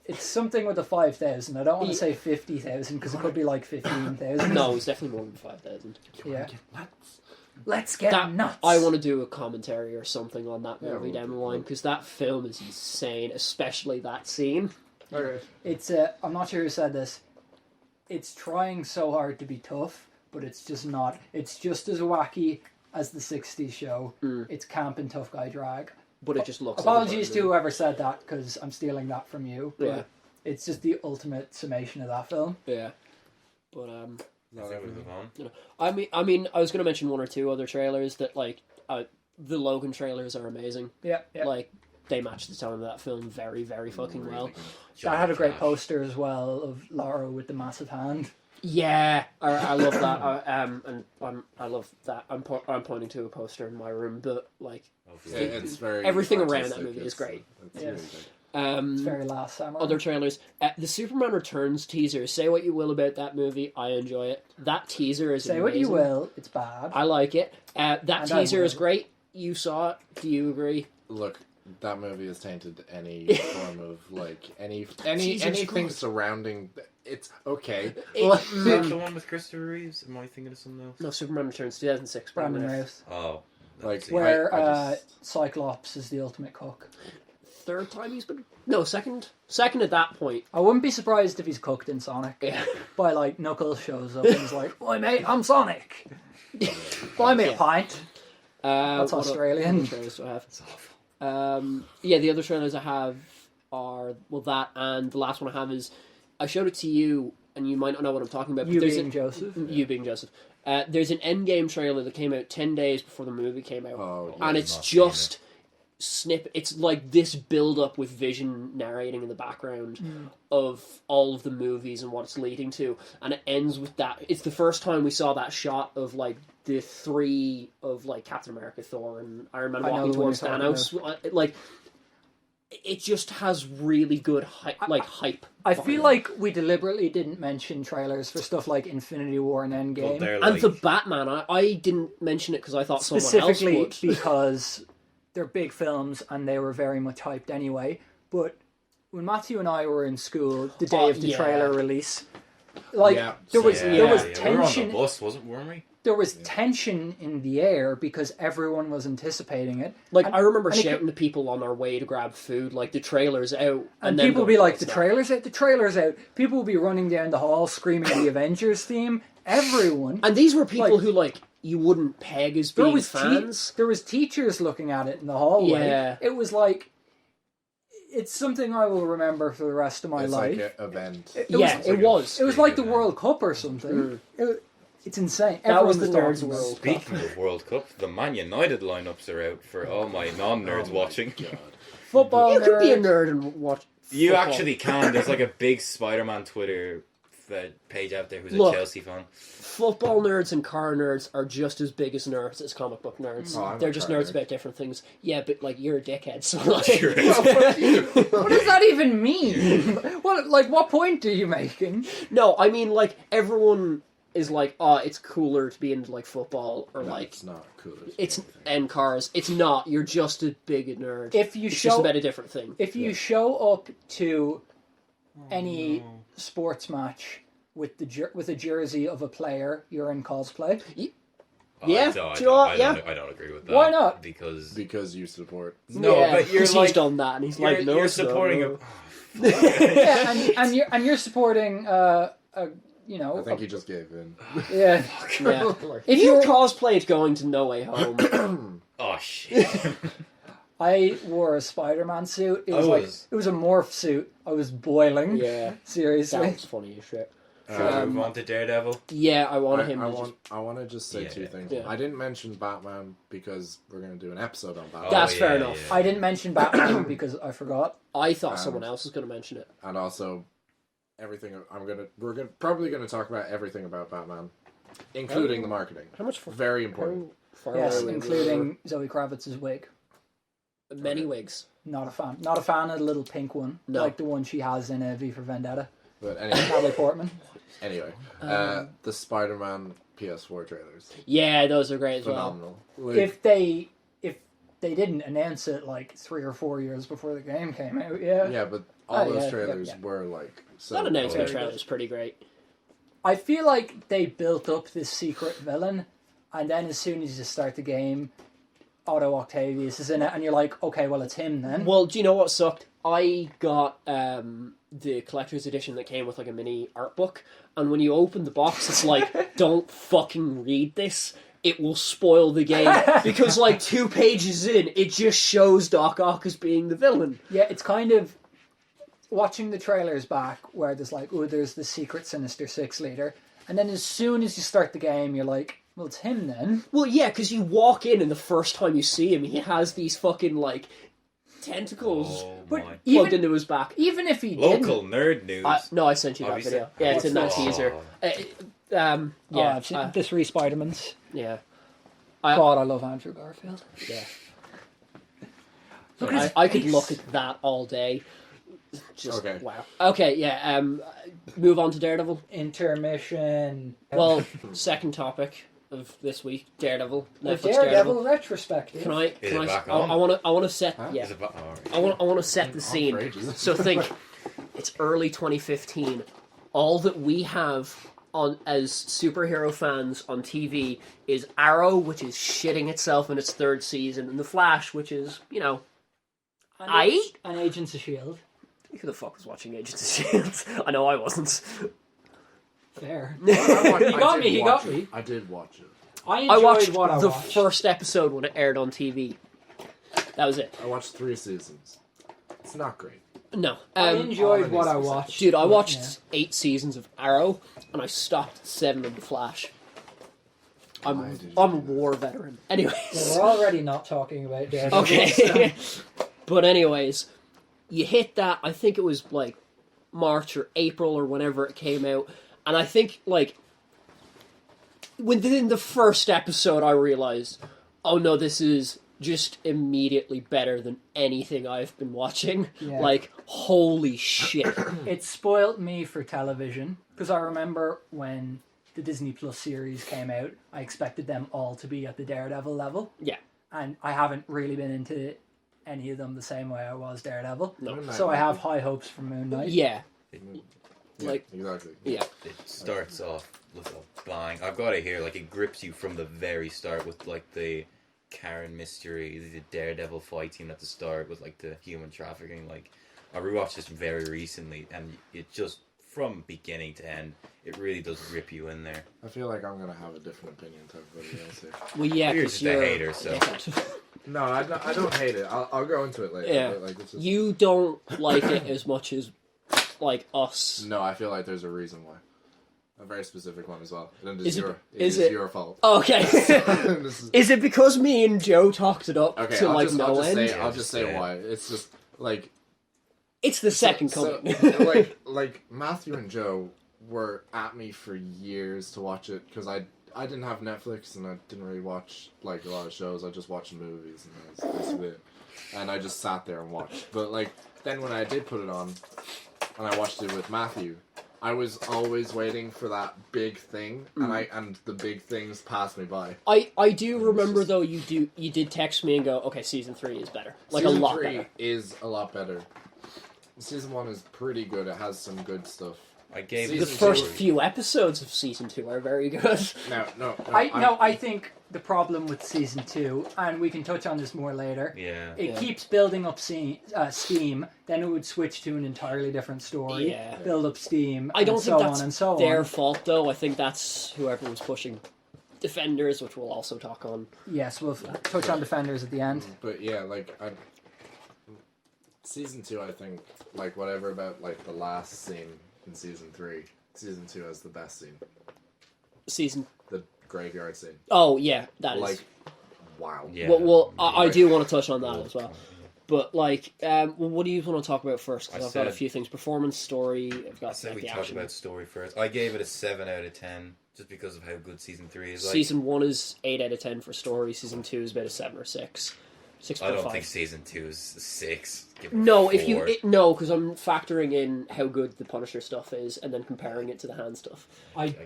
It's something with the 5,000. I don't want to say 50,000 because it could be like 15,000. No, it's definitely more than 5,000. Yeah. Let's get nuts. I want to do a commentary or something on that Yeah, movie we'll down the do line that. because that film is insane, especially that scene. Okay. It's I'm not sure who said this. It's trying so hard to be tough, but it's just not. It's just as wacky as the 60s show. It's camp and tough guy drag. But it just looks. Apologies like to whoever said that because I'm stealing that from you. But Yeah. it's just the ultimate summation of that film. Yeah, but I think we move on. you know, I mean, I was going to mention one or two other trailers that like the Logan trailers are amazing. Yeah, yeah. Like they match the tone of that film very, very fucking well. That had a great Josh. poster as well of Laura with the massive hand. Yeah, I love that. And I love that. I'm pointing to a poster in my room, but like Yeah, it's very everything around artistic. that movie is great. It's Yes. really good. It's very Last Samurai. Other trailers, the Superman Returns teaser. Say what you will about that movie, I enjoy it. That teaser is Say amazing. what you will, it's bad. I like it. That And I teaser is will. great. You saw it. Do you agree? Look, that movie has tainted any form of like Teaser's anything good. surrounding. It's okay. Is that the one with Christopher Reeves? Am I thinking of something else? No, Superman Returns 2006. Brandon Rouse. Oh, Like, Where I just- Cyclops is the ultimate cook. Third time he's been. No, second. Second at that point. I wouldn't be surprised if he's cooked in Sonic. Yeah. By like Knuckles shows up and he's like, "Oi mate, I'm Sonic. Buy me a pint." That's what Australian. other trailers do I have? Yeah, the other trailers I have are that, and the last one I have is I showed it to you, and you might not know what I'm talking about. But You there's being Joseph. you being Joseph. There's an Endgame trailer that came out 10 days before the movie came out, Oh, and yeah, it's not seen just snip. It's like this build up with Vision narrating in the background of all of the movies and what it's leading to, and it ends with that. It's the first time we saw that shot of like the three of like Captain America, Thor, and Iron Man I know walking the one towards you're talking Thanos. Like it just has really good hype. I feel like we deliberately didn't mention trailers for stuff like Infinity War and But Endgame. they're And like, for Batman, I didn't mention it because I thought someone else Specifically would. because they're big films and they were very much hyped anyway. But when Matthew and I were in school, the day of the yeah. trailer release, like Yeah. there was yeah, there was yeah. We were on tension. the bus, weren't we? There was tension in the air because everyone was anticipating it. Like And- I remember and it shouting to people on our way to grab food, like the trailer's out, And then people will going, be like, "It's the not." trailer's out, the trailer's out. People will be running down the hall screaming the Avengers theme. Everyone. And these were people Like- who like you wouldn't peg as There being was, fans. there was teachers looking at it in the hallway. Yeah. It was like, it's something I will remember for the rest of my It's life. like an event. It Yeah, was, it was. it was like the Yeah. World Cup or something. It's insane. That Everyone was the talking Nerds about World it. Speaking of World Cup, the Man United lineups are out for all my non-nerds watching. Football You could be a nerds. nerd and watch. You football. actually can. There's like a big Spider-Man Twitter page out there who's Look. a Chelsea fan. Football nerds and car nerds are just as big as nerds as comic book nerds. Oh, I'm They're a just car nerds nerd. about different things. Yeah, but like you're a dickhead, so like. What does that even mean? What point are you making? No, I mean like everyone is like, oh, it's cooler to be into like football or No, like it's not cool. it's and cars. It's not. You're just as big a nerd. If you it's show just about a different thing. If you show up to any sports match with with a jersey of a player, you're in cosplay. Yeah, do you know what? Yeah. I don't agree with that. Why not? Because you support. no, Yeah, but you're 'cause like he's done that, and he's like, no, you're it's not, supporting no. Yeah, and you're supporting you know. I think he just gave in. Yeah. Yeah. If If you you're, cosplayed going to No Way Home, Oh shit! I wore a Spider-Man suit. It I was like was- it was a morph suit. I was boiling. yeah, that Seriously. was funny as shit. Shall we move on to Daredevil? Yeah, I wanted him I to want to just say Yeah. two things. Yeah. I didn't mention Batman because we're going to do an episode on Batman. That's fair enough. yeah. I didn't mention Batman because I forgot. I thought someone else was going to mention it. And also everything. We're probably gonna talk about everything about Batman including the marketing. How much for Very important. Yes, away we including Zoe Kravitz's wig. were? Many wigs. Not a fan. Not a fan of the little pink one, No. like the one she has in V for Vendetta. But anyway, Natalie Portman. The Spider-Man PS4 trailers, Yeah, those are great as well. phenomenal. Like, If they didn't announce it like 3 or 4 years before the game came out, yeah, but all Oh, those yeah, trailers yeah. were like so. That announcement good. trailer is pretty great. I feel like they built up this secret villain, and then as soon as you start the game, Otto Octavius is in it, and you're like, okay, well, it's him then. Well, do you know what sucked? I got the collector's edition that came with like a mini art book, and when you open the box, it's like, don't fucking read this. It will spoil the game. Because like 2 pages in, it just shows Doc Ock as being the villain. Yeah, it's kind of watching the trailers back where there's like, oh, there's the secret Sinister Six leader, and then as soon as you start the game, you're like, well, it's him then. Well, yeah, because you walk in and the first time you see him, he has these fucking like tentacles Oh But my. even, plugged into his back. even if he Local didn't, nerd news. No, I sent you Oh, that you video. sent- Yeah, it's in that what's teaser. that? Yeah, I've seen the 3 Spider-Mans. yeah. God, I love Andrew Garfield. Yeah. Look at his I could face. look at that all day. Just Okay. wow. Okay, yeah. Move on to Daredevil. Intermission. Well, second topic of this week, Daredevil. The Netflix Daredevil retrospective. Can I? Is Can it I? back I on? want to set. Huh? Yeah. Is it ba- oh, right. I want to set the scene. for ages. So think, it's early 2015. All that we have on as superhero fans on TV is Arrow, which is shitting itself in its 3rd season, and The Flash, which is, you know, And Agents of S.H.I.E.L.D. who the fuck was watching Agents of S.H.I.E.L.D.? I know I wasn't. Fair. He got me, he got me. I did watch it. I I enjoyed watched what I the watched. first episode when it aired on TV. That was it. I watched 3 seasons. It's not great. No. I enjoyed all what I it is- watched. Dude, I but, watched yeah. 8 seasons of Arrow, and I stopped at 7 of The Flash. Why I'm did you a do that? war veteran. Anyways. Well, we're already not talking about Daredevil. Okay. But anyways, you hit that, I think it was like March or April or whenever it came out, and I think like within the first episode I realized, oh no, this is just immediately better than anything I've been watching. Yeah. Like, holy shit. It spoilt me for television because I remember when the Disney Plus series came out, I expected them all to be at the Daredevil level, Yeah. and I haven't really been into any of them the same way I was Daredevil. No. Moon Knight So I might have be. high hopes for Moon Knight. Yeah. Yeah, like- exactly. Yeah. It starts off with a bang. I've got it here. Like, it grips you from the very start with like the Karen mystery, the Daredevil fight scene at the start with like the human trafficking. Like, I rewatched this very recently, and it just from beginning to end, it really does grip you in there. I feel like I'm gonna have a different opinion to everybody else here. Well, yeah, You're 'cause just a hater, so. No, I don't hate it. I'll go into it later. Yeah. But, like, it's just... You don't like it as much as like us. No, I feel like there's a reason why. A very specific one as well. And it Is is, it- your, is it is it- your fault. Okay. This is- Is it because me and Joe talked it up okay, to I'll like just, no I'll just end? say, I'll Just just say say it. why. It's just like It's the second so, coming. like Matthew and Joe were at me for years to watch it because I didn't have Netflix and I didn't really watch like a lot of shows. I just watched movies and that was basically it. And I just sat there and watched. But like then when I did put it on and I watched it with Matthew, I was always waiting for that big thing, and the big things passed me by. I do remember just- though you did text me and go, okay, season 3 is better, like Season a lot 3 better. is a lot better. Season 1 is pretty good. It has some good stuff. I gave The it Season first two. few episodes of season 2 are very good. No. I think the problem with season 2, and we can touch on this more later, Yeah. it Yeah. keeps building up steam, then it would switch to an entirely different story, Yeah. build up steam, I don't and think so that's on and so their on. fault though. I think that's whoever was pushing Defenders, which we'll also talk on. Yes, we'll touch on Defenders at the end. But yeah, like season 2, I think like whatever about like the last scene in season 3. Season 2 has the best scene, Season. the graveyard scene. Oh yeah, that is. Like, wow. Yeah. Well, I do want to touch on that as well. But like, well, what do you want to talk about first? Because I've got a said- few things: performance, story. I've I got said like, we the talk action. about story first. I gave it a 7 out of 10 just because of how good season 3 is. Like, Season 1 is 8 out of 10 for story. Season 2 is about a 7 or 6. 6.5. I don't think season 2 is a 6. Give it a No, 4. if you no, because I'm factoring in how good the Punisher stuff is, and then comparing it to the hand stuff.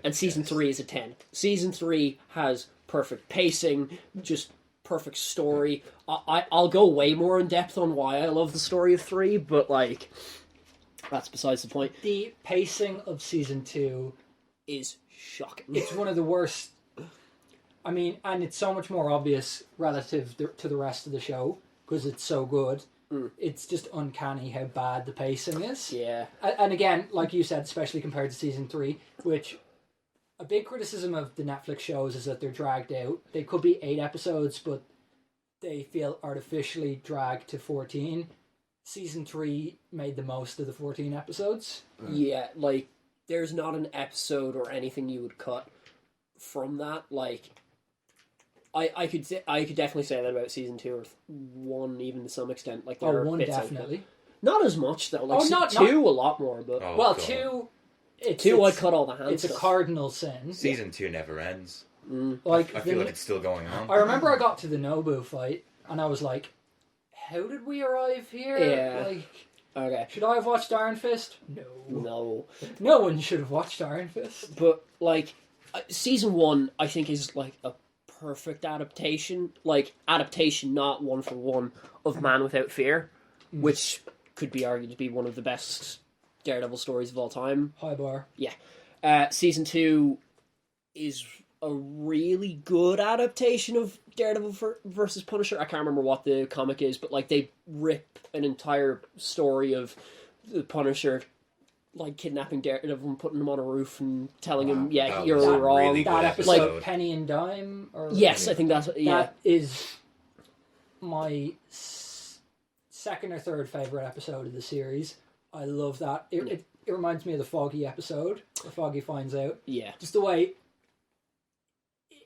And season 3 is a 10. Season 3 has perfect pacing, just perfect story. I'll go way more in depth on why I love the story of 3, but like, that's besides the point. The pacing of season 2 Is shocking. it's one of the worst. I mean, and it's so much more obvious relative to the rest of the show because it's so good. It's just uncanny how bad the pacing is. Yeah. And again, like you said, especially compared to season 3, which a big criticism of the Netflix shows is that they're dragged out. They could be 8 episodes, but they feel artificially dragged to 14. Season 3 made the most of the 14 episodes. Yeah, like, there's not an episode or anything you would cut from that. Like, I could definitely say that about season 2 or 1, even to some extent. Like, there Oh, are 1 bits I definitely. cut. Not as much though. Like, Oh, not 2 a lot more, but Oh, Well, God. 2... It's, 2 I it's, cut all the hand it's stuff. a cardinal sin. Season 2 never ends. Like I feel like it's still going on. I remember I got to the Nobu fight, and I was like, how did we arrive here? Yeah. Like, Okay. should I have watched Iron Fist? No. No. No one should have watched Iron Fist. But, like, season 1, I think, is, like, a perfect adaptation. Like, adaptation, not one for one, of Man Without Fear, which could be argued to be one of the best Daredevil stories of all time. High bar. Season 2 is a really good adaptation of Daredevil versus Punisher. I can't remember what the comic is, but, like, they rip an entire story of the Punisher, like, kidnapping Daredevil and putting him on a roof and telling him, yeah, that you're was a wrong. really good That episode, episode. Penny and Dime? Or Yes, I think that's, yeah. That is my second or third favourite episode of the series. I love that. It reminds me of the Foggy episode, where Foggy finds out. Yeah. Just the way...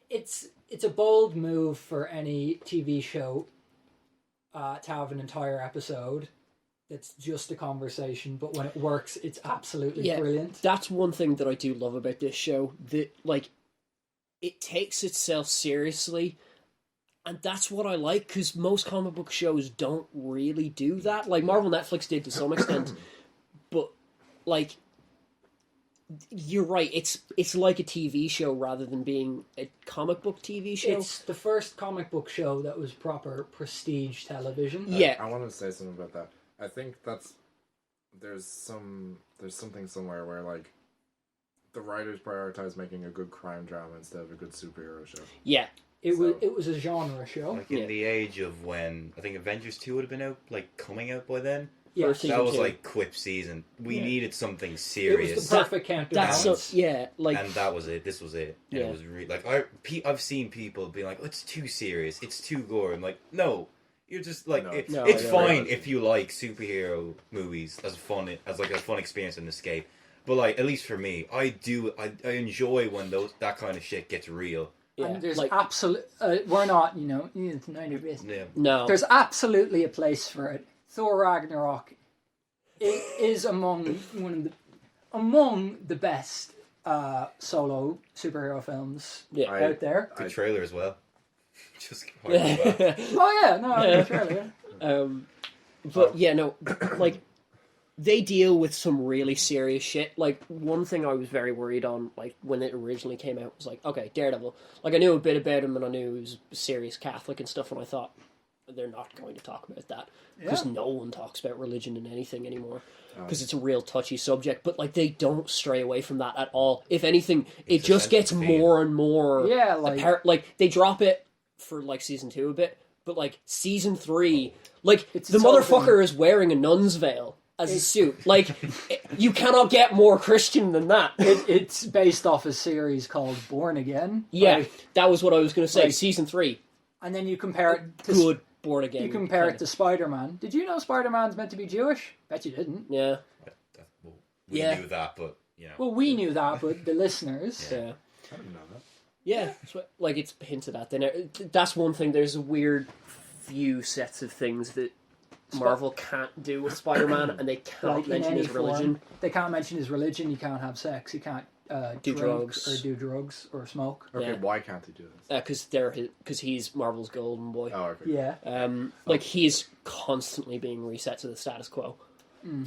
It's a bold move for any TV show to have an entire episode that's just a conversation, but when it works, it's absolutely brilliant. That's one thing that I do love about this show. That, like, it takes itself seriously, and that's what I like, because most comic book shows don't really do that. Like, Marvel Netflix did to some extent, but, like, you're right, it's like a TV show rather than being a comic book TV show. It's the first comic book show that was proper prestige television. Yeah. I want to say something about that. I think there's something somewhere where, like, the writers prioritize making a good crime drama instead of a good superhero show. Yeah. It was a genre show. Like in the age of when I think Avengers 2 would have been out, like coming out by then. Yeah, First season That was 2. like Quip season. We needed something it serious. was the perfect counterbalance. That's so, yeah, like, And that was it. This was it. And Yeah. it was like I've seen people being like, oh, "It's too serious. It's too gore." I'm like, no, you're just like No. it's No, it's I fine know. if you like superhero movies as a fun experience and escape. But like at least for me, I enjoy when that kind of shit gets real. yeah, And there's like, absolute. We're not, it's none of this. Yeah. no. There's absolutely a place for it. Thor Ragnarok is among the best solo superhero films Yeah. out there. Good trailer as well. Just quite well. Oh yeah, no, it's really. But yeah, no, like, they deal with some really serious shit. Like, one thing I was very worried on, like, when it originally came out, was like, okay, Daredevil. Like, I knew a bit about him, and I knew he was a serious Catholic and stuff, and I thought, they're not going to talk about that. Because no one talks about religion in anything anymore. Because it's a real touchy subject. But, like, they don't stray away from that at all. If anything, it It's a just gets sensitive theme. more and more... Yeah, like- like, they drop it for, like, season 2 a bit, but, like, season 3... Like, It's the its own motherfucker thing. is wearing a nun's veil as a suit. Like, you cannot get more Christian than that. It's based off a series called Born Again. Yeah, Like, that was what I was going to say. like- Season 3, and then you compare it to good Born Again. You compare kind it to Spider-Man. Did you know Spider-Man's meant to be Jewish? Bet you didn't. Yeah, Well, we Yeah. knew that, but Well, we knew that, but the listeners. yeah. I didn't know that. Yeah, like, it's hinted at. Then that's one thing. There's a weird few sets of things that Marvel can't do with Spider-Man, and they can't Like, in mention any his religion. form. They can't mention his religion. You can't have sex. You can't Do drink drugs. or do drugs or smoke. Okay, Yeah. why can't he do this? Because he's Marvel's golden boy. Oh, okay. Yeah, Like, he's constantly being reset to the status quo.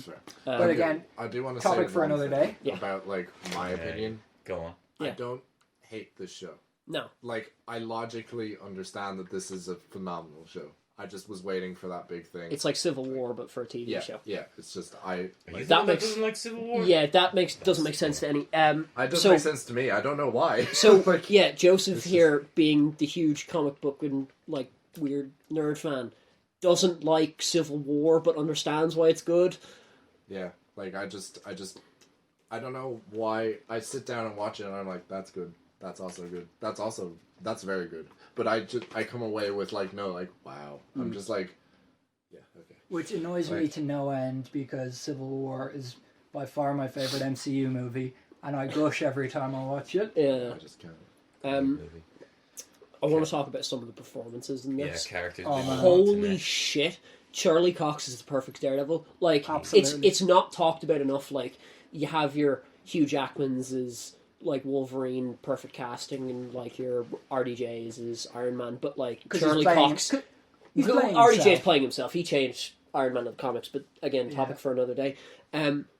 Sure. but again, I do want to topic say for one another thing day. Yeah. about like my Yeah. opinion. Go on. I Yeah. don't hate this show. No. Like, I logically understand that this is a phenomenal show. I just was waiting for that big thing. It's like Civil War, but for a TV yeah, show. yeah. It's just Are you like, the That one makes- doesn't like Civil War? Yeah, that doesn't make sense to any. it doesn't so, make sense to me. I don't know why. So like, yeah, Joseph this here, being the huge comic book and like weird nerd fan, doesn't like Civil War, but understands why it's good. yeah. Like, I don't know why. I sit down and watch it, and I'm like, that's good. That's also good. That's very good. But I come away with like, no, like, wow. I'm just like, yeah, okay. Which annoys me Like- to no end because Civil War is by far my favorite MCU movie, and I gush every time I watch it. Yeah. I just can't. Movie. I want to talk about some of the performances in Yeah, this. characters. Oh, do man. a lot to Holy me. shit! Charlie Cox is the perfect Daredevil. Like, Absolutely. it's not talked about enough. Like, you have your Hugh Jackmans as like Wolverine, perfect casting, and like your RDJs as Iron Man, but like 'Cause Charlie he's playing, Cox. He's playing RDJ is himself. playing himself. He changed Iron Man in the comics, but again, topic Yeah. for another day.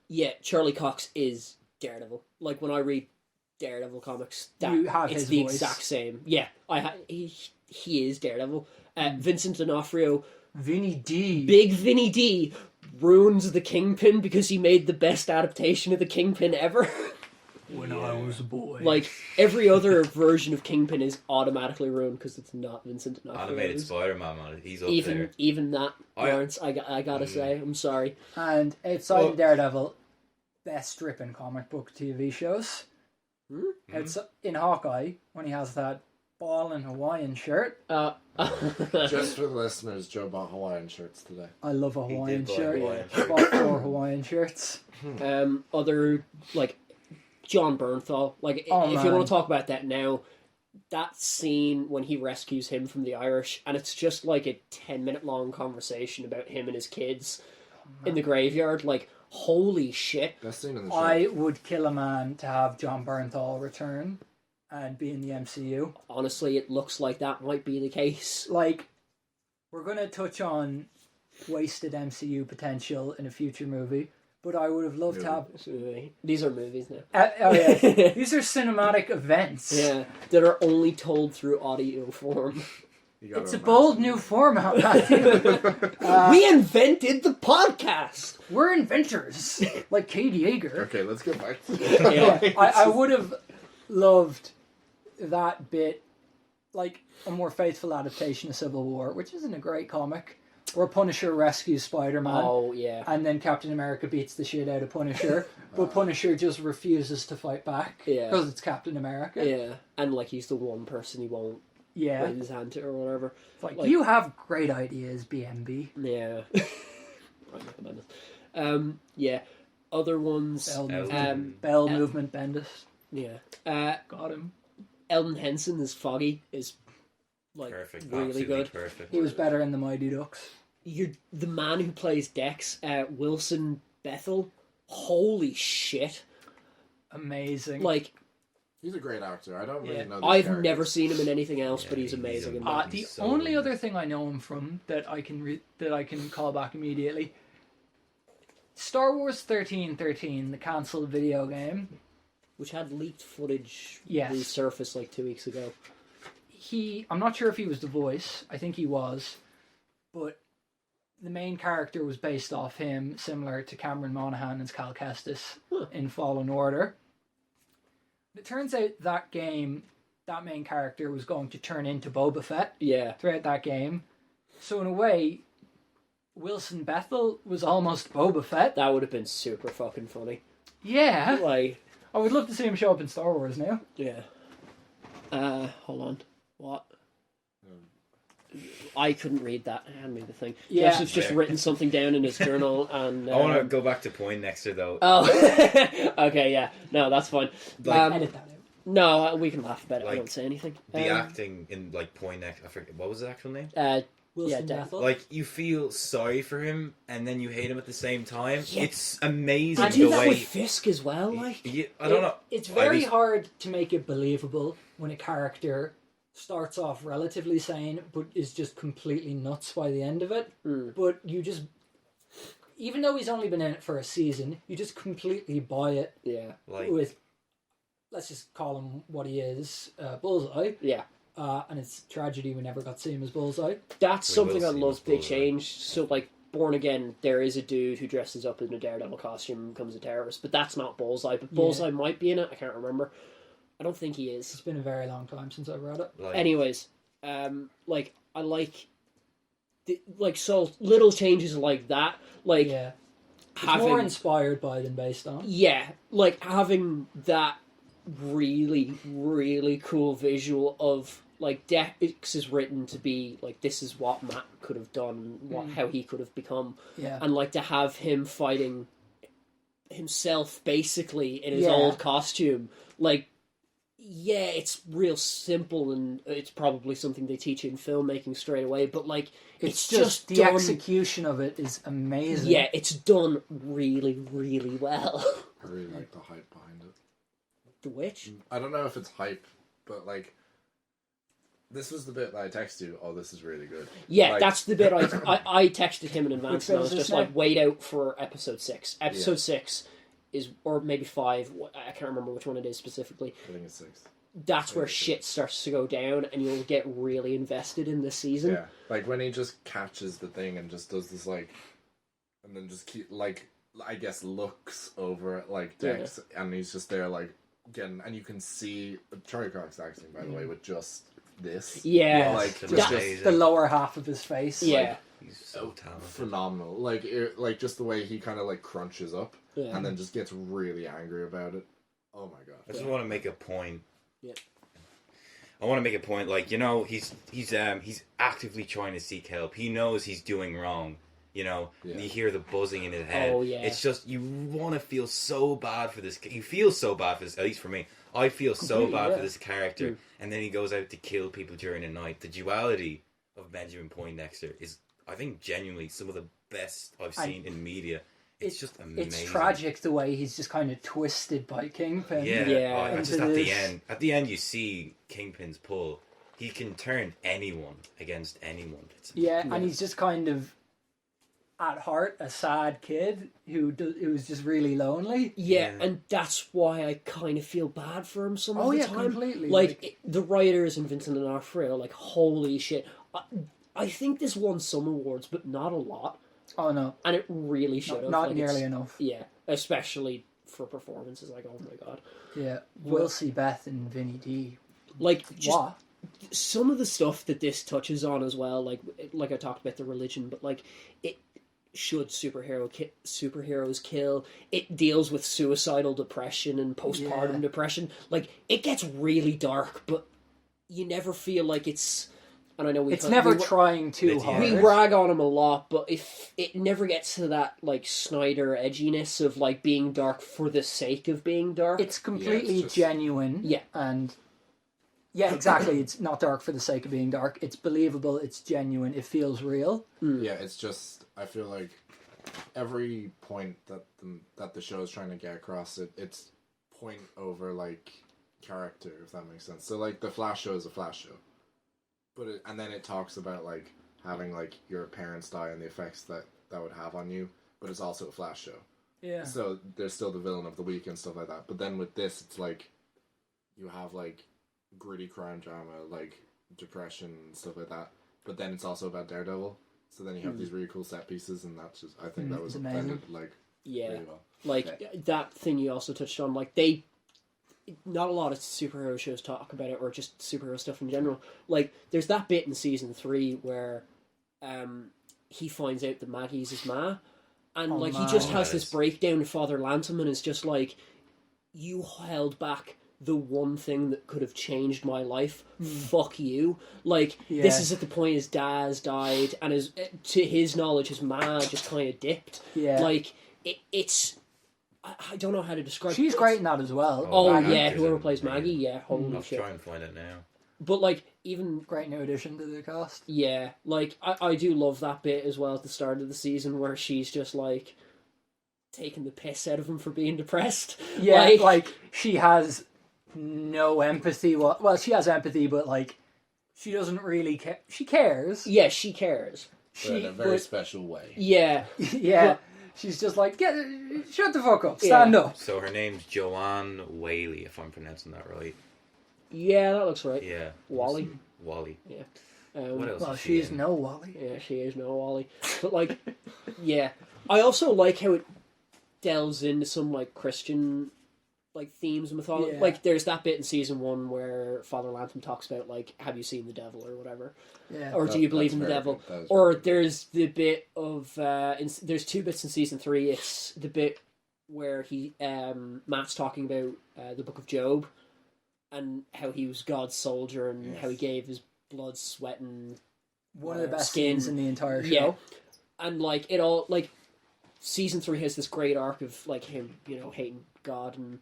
Yeah, Charlie Cox is Daredevil. Like, when I read Daredevil comics, You have it's his the voice. exact same. Yeah, he is Daredevil. Vincent D'Onofrio, Vinny D. Big Vinny D, ruins the Kingpin because he made the best adaptation of the Kingpin ever. When I was a boy. Like, every other version of Kingpin is automatically ruined because it's not Vincent D'Onofrio. Animated Spider-Man, man. He's up even there. even that, I- Lawrence, I gotta say, I'm sorry. And outside Well- of Daredevil, best stripping comic book TV shows. It's in Hawkeye when he has that ball and Hawaiian shirt. Just for the listeners, Joe bought Hawaiian shirts today. I love a did Hawaiian buy a shirt. Hawaiian I bought 4 Hawaiian shirts. Other, like, John Bernthal. Like, Oh, if you man. want to talk about that now, that scene when he rescues him from the Irish, and it's just like a 10-minute long conversation about him and his kids in the graveyard. Like, holy shit. Best scene in the show. I would kill a man to have John Bernthal return and be in the MCU. Honestly, it looks like that might be the case. Like, we're going to touch on wasted MCU potential in a future movie, but I would have loved to have... These are movies now. Oh yeah, these are cinematic events. Yeah, that are only told through audio form. You gotta It's a imagine. bold new format, Matthew. We invented the podcast! We're inventors, like Katie Yeager. Okay, let's get back to Yeah. I would have loved that bit, like a more faithful adaptation of Civil War, which isn't a great comic, where Punisher rescues Spider-Man, Oh, yeah. and then Captain America beats the shit out of Punisher, but Punisher just refuses to fight back Yeah. because it's Captain America. Yeah, and like he's the one person he won't Yeah. raise his hand to or whatever. Like, like- you have great ideas, BMB. Yeah. Right, not the madness. Yeah. Other ones. Bell movement, Elton. movement Bendis. Yeah. Got him. Eldon Henson as Foggy is like Perfect. really Absolutely good. perfect. He was better in the Mighty Ducks. You're the man who plays Dex, Wilson Bethel. Holy shit! Amazing. Like, He's a great actor. I don't really Yeah. know these I've characters. never seen him in anything else, Yeah, but he's he's amazing in a- that. The He's so only good. other thing I know him from that I can call back immediately, Star Wars 1313, the cancelled video game. Which had leaked footage Yes. resurfaced like 2 weeks ago. I'm not sure if he was the voice. I think he was, but the main character was based off him, similar to Cameron Monaghan as Cal Kestis in Fallen Order. It turns out that game, that main character was going to turn into Boba Fett Yeah. throughout that game. So in a way, Wilson Bethel was almost Boba Fett. That would have been super fucking funny. Yeah. Like, I would love to see him show up in Star Wars now. yeah. Hold on. What? I couldn't read that. Hand me the thing. Yeah. Joseph's just Yeah. written something down in his journal, and I want to go back to Poindexter though. Oh, okay, yeah. No, that's fine. Like, Edit that out. No, we can laugh about it. I Like, don't say anything. the acting in like Poindexter, I forget what was the actual name. Wilson Yeah, Bethel. Like, you feel sorry for him, and then you hate him at the same time. Yeah. It's amazing I the do that way... with Fisk as well, like. I don't know. It's At very least- hard to make it believable when a character starts off relatively sane, but is just completely nuts by the end of it. But you just, even though he's only been in it for a season, you just completely buy it Yeah. Like, with, let's just call him what he is, Bullseye. Yeah. And it's tragedy we never got to see him as Bullseye. That's We something will I see love this they Bullseye. changed. So, like, Born Again, there is a dude who dresses up in a Daredevil costume and becomes a terrorist, but that's not Bullseye. But Bullseye might be in it, I can't remember. I don't think he is. It's been a very long time since I've read it. like Anyways, like, I like, so little changes like that, like, Yeah. It's having... more inspired by than based on. Yeah, like, having that really, really cool visual of, like, Dex is written to be, like, this is what Matt could have done, how he could have become. Yeah. And, like, to have him fighting himself, basically, in his Yeah. old costume, like, yeah, it's real simple, and it's probably something they teach you in filmmaking straight away, but, like, it's just the done... execution of it is amazing. Yeah, it's done really, really well. I really like the hype behind it. The Witch? I don't know if it's hype, but like, this was the bit that I texted you. Oh, this is really good. Yeah, Like- that's the bit I texted him in advance, and I was Which just film's like, this wait out for episode 6. Episode Yeah. 6 is, or maybe 5, I can't remember which one it is specifically. I think it's 6. That's where Okay. shit starts to go down, and you'll get really invested in this season. Yeah, like when he just catches the thing and just does this like, and then just keep like, I guess looks over at like Dex, and he's just there like getting, and you can see Charlie Cox acting by the way with just this. Yeah. like It's just amazing. The lower half of his face. Yeah. he's so talented. phenomenal. Like like just the way he kind of like crunches up Yeah. and then just gets really angry about it. Oh my god. I just want to make a point. Yeah. I want to make a point. Like, you know, he's actively trying to seek help. He knows he's doing wrong. You know, Yeah. you hear the buzzing in his head. Oh, yeah. It's just you want to feel so bad for this. You feel so bad for this. At least for me, I feel so Completely, bad yeah. for this character. And then he goes out to kill people during the night. The duality of Benjamin Poindexter is, I think, genuinely some of the best I've seen in media. It's just amazing. It's tragic the way he's just kind of twisted by Kingpin. Yeah, Yeah. just Into at the this. end. At the end, you see Kingpin's pull. He can turn anyone against anyone. Yeah, and he's just kind of, at heart, a sad kid who's just really lonely. Yeah, Yeah. and that's why I kind of feel bad for him some of Oh, the yeah, time. completely, Like, the writers and Vincent D'Onofrio, like, holy shit. I think this won some awards, but not a lot. Oh no, And it really should have. not like, nearly it's- enough. Yeah, especially for performances. Like, oh my god. Yeah, we'll see Beth and Vinny D. Like, just What? some of the stuff that this touches on as well, like I talked about the religion, but like it should superheroes kill. It deals with suicidal depression and postpartum Yeah. depression. Like it gets really dark, but you never feel like it's. And I know It's never trying too It's- hard. we rag on him a lot, but if it never gets to that like Snyder edginess of like being dark for the sake of being dark. It's completely just- genuine. Yeah. And yeah, exactly. It's not dark for the sake of being dark. It's believable. It's genuine. It feels real. Yeah, it's just I feel like every point that the show is trying to get across, it's point over like character, if that makes sense. So like the Flash show is a Flash show, but and then it talks about like having like your parents die and the effects that would have on you, but it's also a Flash show. Yeah. So there's still the villain of the week and stuff like that. But then with this, it's like you have like gritty crime drama, like depression and stuff like that. But then it's also about Daredevil. So then you have these really cool set pieces, and that's just I think that was it's amazing. blended like yeah. really well. Like that thing you also touched on, like not a lot of superhero shows talk about it, or just superhero stuff in general. Like there's that bit in season 3 where he finds out that Maggie's his ma, and Oh, like he man. just has this Yes. breakdown to Father Lantom, and is just like, you held back the one thing that could have changed my life. Fuck you. Like this Yeah. is at the point his dad's died, and his to his knowledge his ma just kind of dipped. Yeah. Like it's. I don't know how to describe. She's it. great in that as well. Oh Maggie yeah, is whoever amazing. plays Maggie, yeah, holy I'll shit. try and find it now. But like even Great new addition to the cast. yeah, like I do love that bit as well at the start of the season where she's just like taking the piss out of him for being depressed. Yeah, like she has no empathy. Well, she has empathy, but like she doesn't really care. She cares. yeah, she cares. But in a very special way. Yeah, Yeah, But- she's just like, shut the fuck up, stand up. So her name's Joanne Whaley, if I'm pronouncing that right. yeah, that looks right. Yeah. Wally. Wally. Um, What else? Well, is she she's in? no Wally. Yeah, she is no Wally. But like, yeah, I also like how it delves into some like Christian like themes and mythology. Yeah. Like, there's that bit in season 1 where Father Lantham talks about like, have you seen the devil or whatever, Yeah. or do you believe in the devil? Or there's the bit of there's 2 bits in season 3. It's the bit where Matt's talking about the Book of Job and how he was God's soldier and how he gave his blood, sweat, and One of the best skin. scenes in the entire show. Yeah, and like it all like season 3 has this great arc of like him, you know, hating God and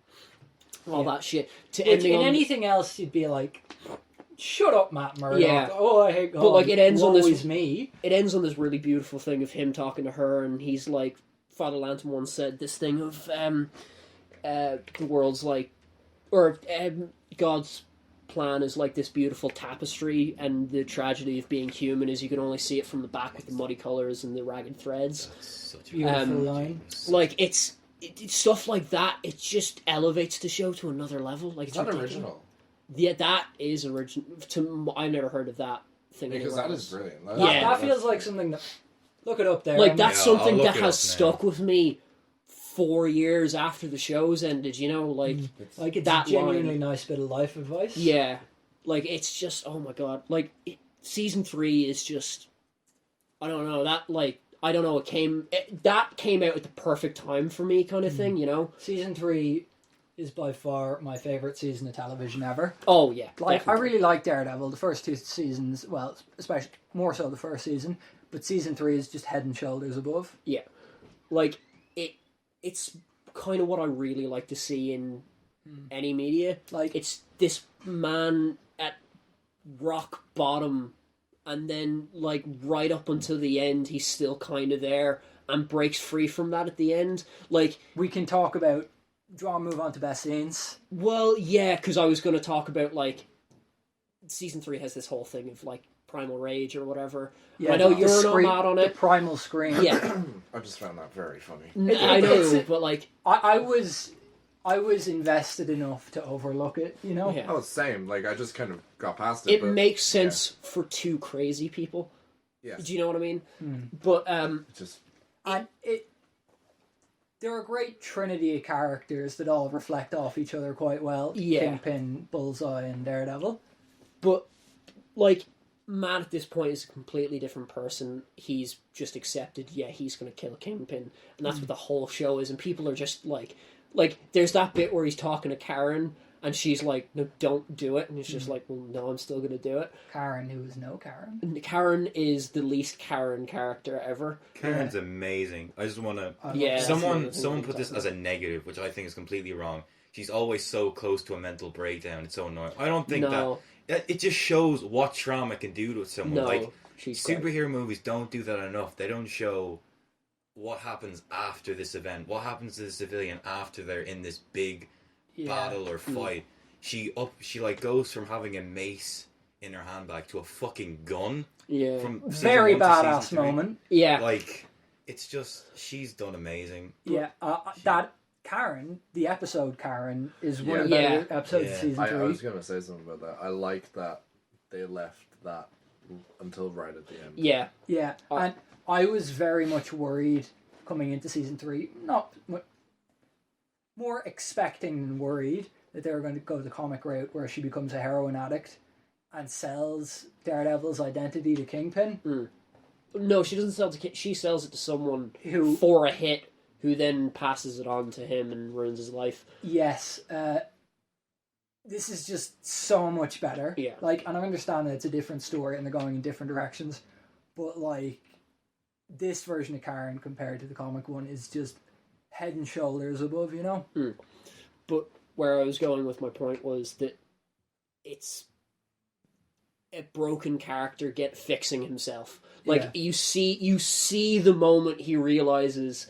all that shit. To Which, ending in on anything else, you'd be like, "Shut up, Matt Murdock." Yeah. Oh, I hate God. But, like, it ends on Woe this- is me. it ends on this really beautiful thing of him talking to her, and he's like, Father Lantham once said this thing of the world's like, or God's plan is like this beautiful tapestry, and the tragedy of being human is you can only see it from the back with the muddy colours and the ragged threads. That's such a Beautiful line. Like it's stuff like that. It just elevates the show to another level. Like It's it's not ridiculous. original. Yeah, that is original. I've never heard of that thing. Because anywhere that else. is brilliant. That, Yeah. that feels like something that. Look it up there. Like I'm- that's Yeah, something I'll look that it has up now. stuck with me 4 years after the show's ended. You know, like Like it's that a genuinely line. nice bit of life advice. yeah, like it's just oh my god. Like season 3 is just I don't know that like I don't know that came out at the perfect time for me kind of thing. You know. Season 3 is by far my favorite season of television ever. Oh yeah, Like definitely. I really like Daredevil. The first 2 seasons, well, especially more so the first season, but season 3 is just head and shoulders above. Yeah, like it's kind of what I really like to see in any media. Like It's this man at rock bottom, and then like right up until the end, he's still kind of there and breaks free from that at the end. Like, we can talk about. Do you want to move on to best scenes? well, yeah, because I was going to talk about like season 3 has this whole thing of like primal rage or whatever. I know the you're not scream- mad on The it. primal scream. Yeah, I just found that very funny. I know, it's- but like, I was invested enough to overlook it. You know. yeah. Oh, same. Like, I just kind of got past it. It but makes sense for 2 crazy people. Yes. Do you know what I mean? But It's just And they're a great trinity of characters that all reflect off each other quite well. Yeah. Kingpin, Bullseye, and Daredevil. But, like, Matt at this point is a completely different person. He's just accepted, yeah, he's going to kill Kingpin. And that's what the whole show is. And people are just like, there's that bit where he's talking to Karen, and she's like, no, don't do it. And he's just like, well, no, I'm still going to do it. Karen, who is no Karen. And Karen is the least Karen character ever. Karen's amazing. I just want to. Yeah. that's another Someone thing we put can this talk as a negative, which I think is completely wrong. She's always so close to a mental breakdown. It's so annoying. I don't think No. that it just shows what trauma can do to someone. No, Like she's great. superhero movies don't do that enough. They don't show what happens after this event. What happens to the civilian after they're in this big battle or fight. She like goes from having a mace in her handbag to a fucking gun. Yeah. From season Very 1 to badass season 3. moment. Yeah. Like, it's just, she's done amazing. Yeah, that Karen, the episode Karen, is one of Yeah. the episodes of Yeah. season I 3. was going to say something about that. I like that they left that until right at the end. Yeah. Yeah, and I was very much worried coming into season 3. More expecting than worried that they were going to go the comic route where she becomes a heroin addict and sells Daredevil's identity to Kingpin. No, she doesn't sell it to she sells it to someone Who- for a hit, who then passes it on to him and ruins his life. Yes, this is just so much better. Yeah. Like, and I understand that it's a different story and they're going in different directions, but like, this version of Karen compared to the comic one is just head and shoulders above, you know? But where I was going with my point was that it's a broken character fixing himself. Like you see the moment he realizes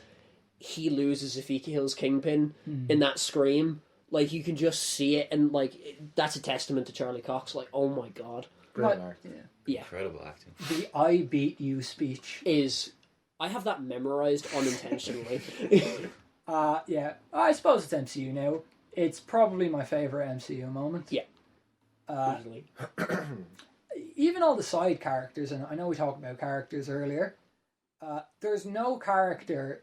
he loses if he kills Kingpin in that scream. Like you can just see it, and like that's a testament to Charlie Cox. Like, oh my god, Brilliant acting. yeah. Incredible acting. The "I beat you" speech. I have that memorized unintentionally. Yeah. I suppose it's MCU now. It's probably my favorite MCU moment. Yeah. Easily. Even all the side characters, and I know we talked about characters earlier. There's no character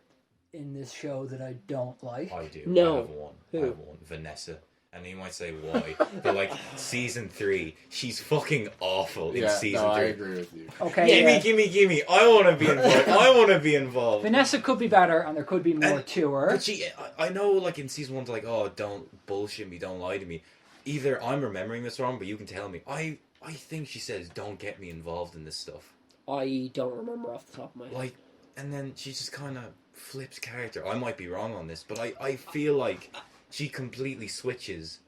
in this show that I don't like. I do. No. I have one. Who? I have one. Vanessa. And you might say why, but like season 3, she's fucking awful in season 3. I agree with you. Okay. Gimme! I want to be involved. I want to be involved. Vanessa could be better, and there could be more to her. But I know, like in season 1, like, oh, don't bullshit me, don't lie to me. Either I'm remembering this wrong, but you can tell me. I think she says, don't get me involved in this stuff. I don't remember off the top of my head. Like, and then she just kind of flips character. I might be wrong on this, but I feel like she completely switches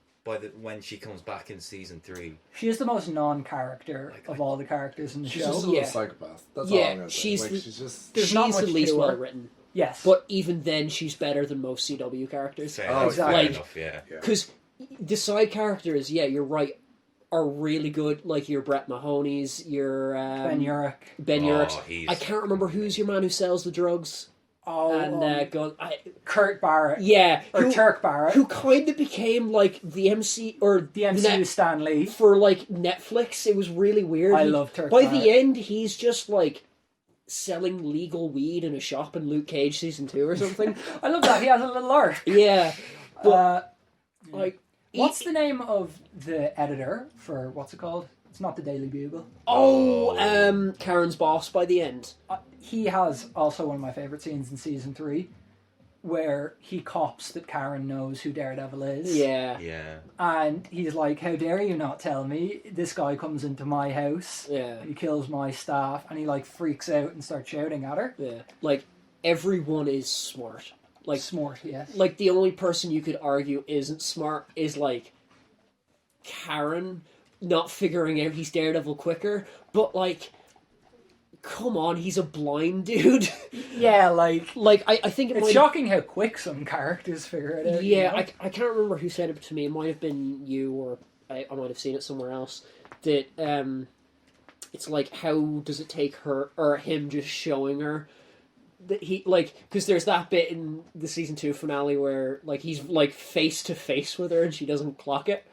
when she comes back in season 3. She is the most non-character of all the characters in the She's show. just a little psychopath. That's all I'm gonna say. she's She's just. There's she's not much the least to well her. written. Yes. But even then, she's better than most CW characters. Fair exactly. enough, yeah. Because the side characters, you're right, are really good. Like your Brett Mahoney's, your Ben Urich. Ben Oh, Urich's. he's- I can't remember who's your man who sells the drugs. Kurt Barrett. Yeah, Or Turk Barrett. who kind of became like the MC or The MCU Stan Lee. for like Netflix. It was really weird. I love Turk By Barrett. the end, he's just like selling legal weed in a shop in Luke Cage season 2 or something. I love that. He has a little arc. Yeah, but like, What's the name of the editor for, what's it called? It's not the Daily Bugle. Karen's boss by the end. He has also one of my favourite scenes in season 3 where he cops that Karen knows who Daredevil is. Yeah, Yeah. And he's like, how dare you not tell me? This guy comes into my house. yeah, He kills my staff. And he like freaks out and starts shouting at her. yeah. Like everyone is smart. Like Smart, yes. like the only person you could argue isn't smart is like Karen not figuring out he's Daredevil quicker, but like come on, he's a blind dude. Yeah, like I think it it's might shocking how quick some characters figure it out. yeah, you know? I can't remember who said it to me. It might have been you, or I might have seen it somewhere else. That it's like, how does it take her or him just showing her that he like, because there's that bit in the season 2 finale where like he's like face to face with her and she doesn't clock it.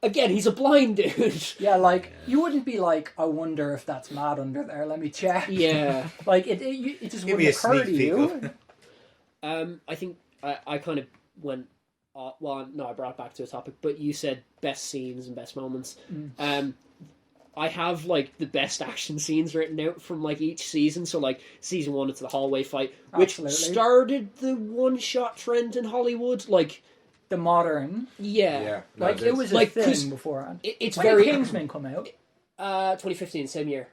Again, he's a blind dude. Yeah, like you wouldn't be like, I wonder if that's Matt under there. Let me check. Yeah. Like it just Give me wouldn't a occur to sneak peek you. of- I think I kind of went. Well, no, I brought it back to a topic, but you said best scenes and best moments. I have like the best action scenes written out from like each season. So like season 1, it's the hallway fight, which Absolutely. started the one-shot trend in Hollywood. Like, The modern, Yeah. No, like it was a Like, 'cause thing beforehand. it's When very did Kingsman come out? 2015, same year.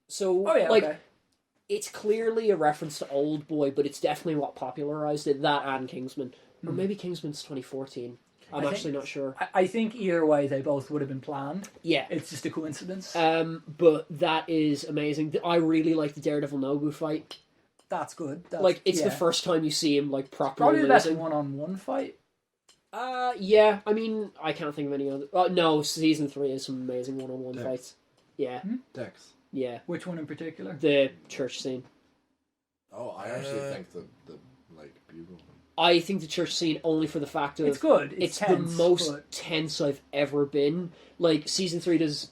So Oh yeah, like okay. it's clearly a reference to Old Boy, but it's definitely what popularized it. That and Kingsman, or maybe Kingsman's 2014. I'm I actually think- not sure. I think either way they both would have been planned. Yeah. It's just a coincidence. But that is amazing. I really like the Daredevil Nobu fight. That's good. That's, Like, it's the yeah. first time you see him like properly Probably the best losing. one-on-one fight. Yeah. I mean, I can't think of any other. No, season 3 is some amazing one-on-one Dex. fights. Yeah, Dex. yeah. Which one in particular? The church scene. Oh, I actually think the like bugle one. I think the church scene only for the fact of It's good. It's tense, the most but- tense I've ever been. Like season 3 does.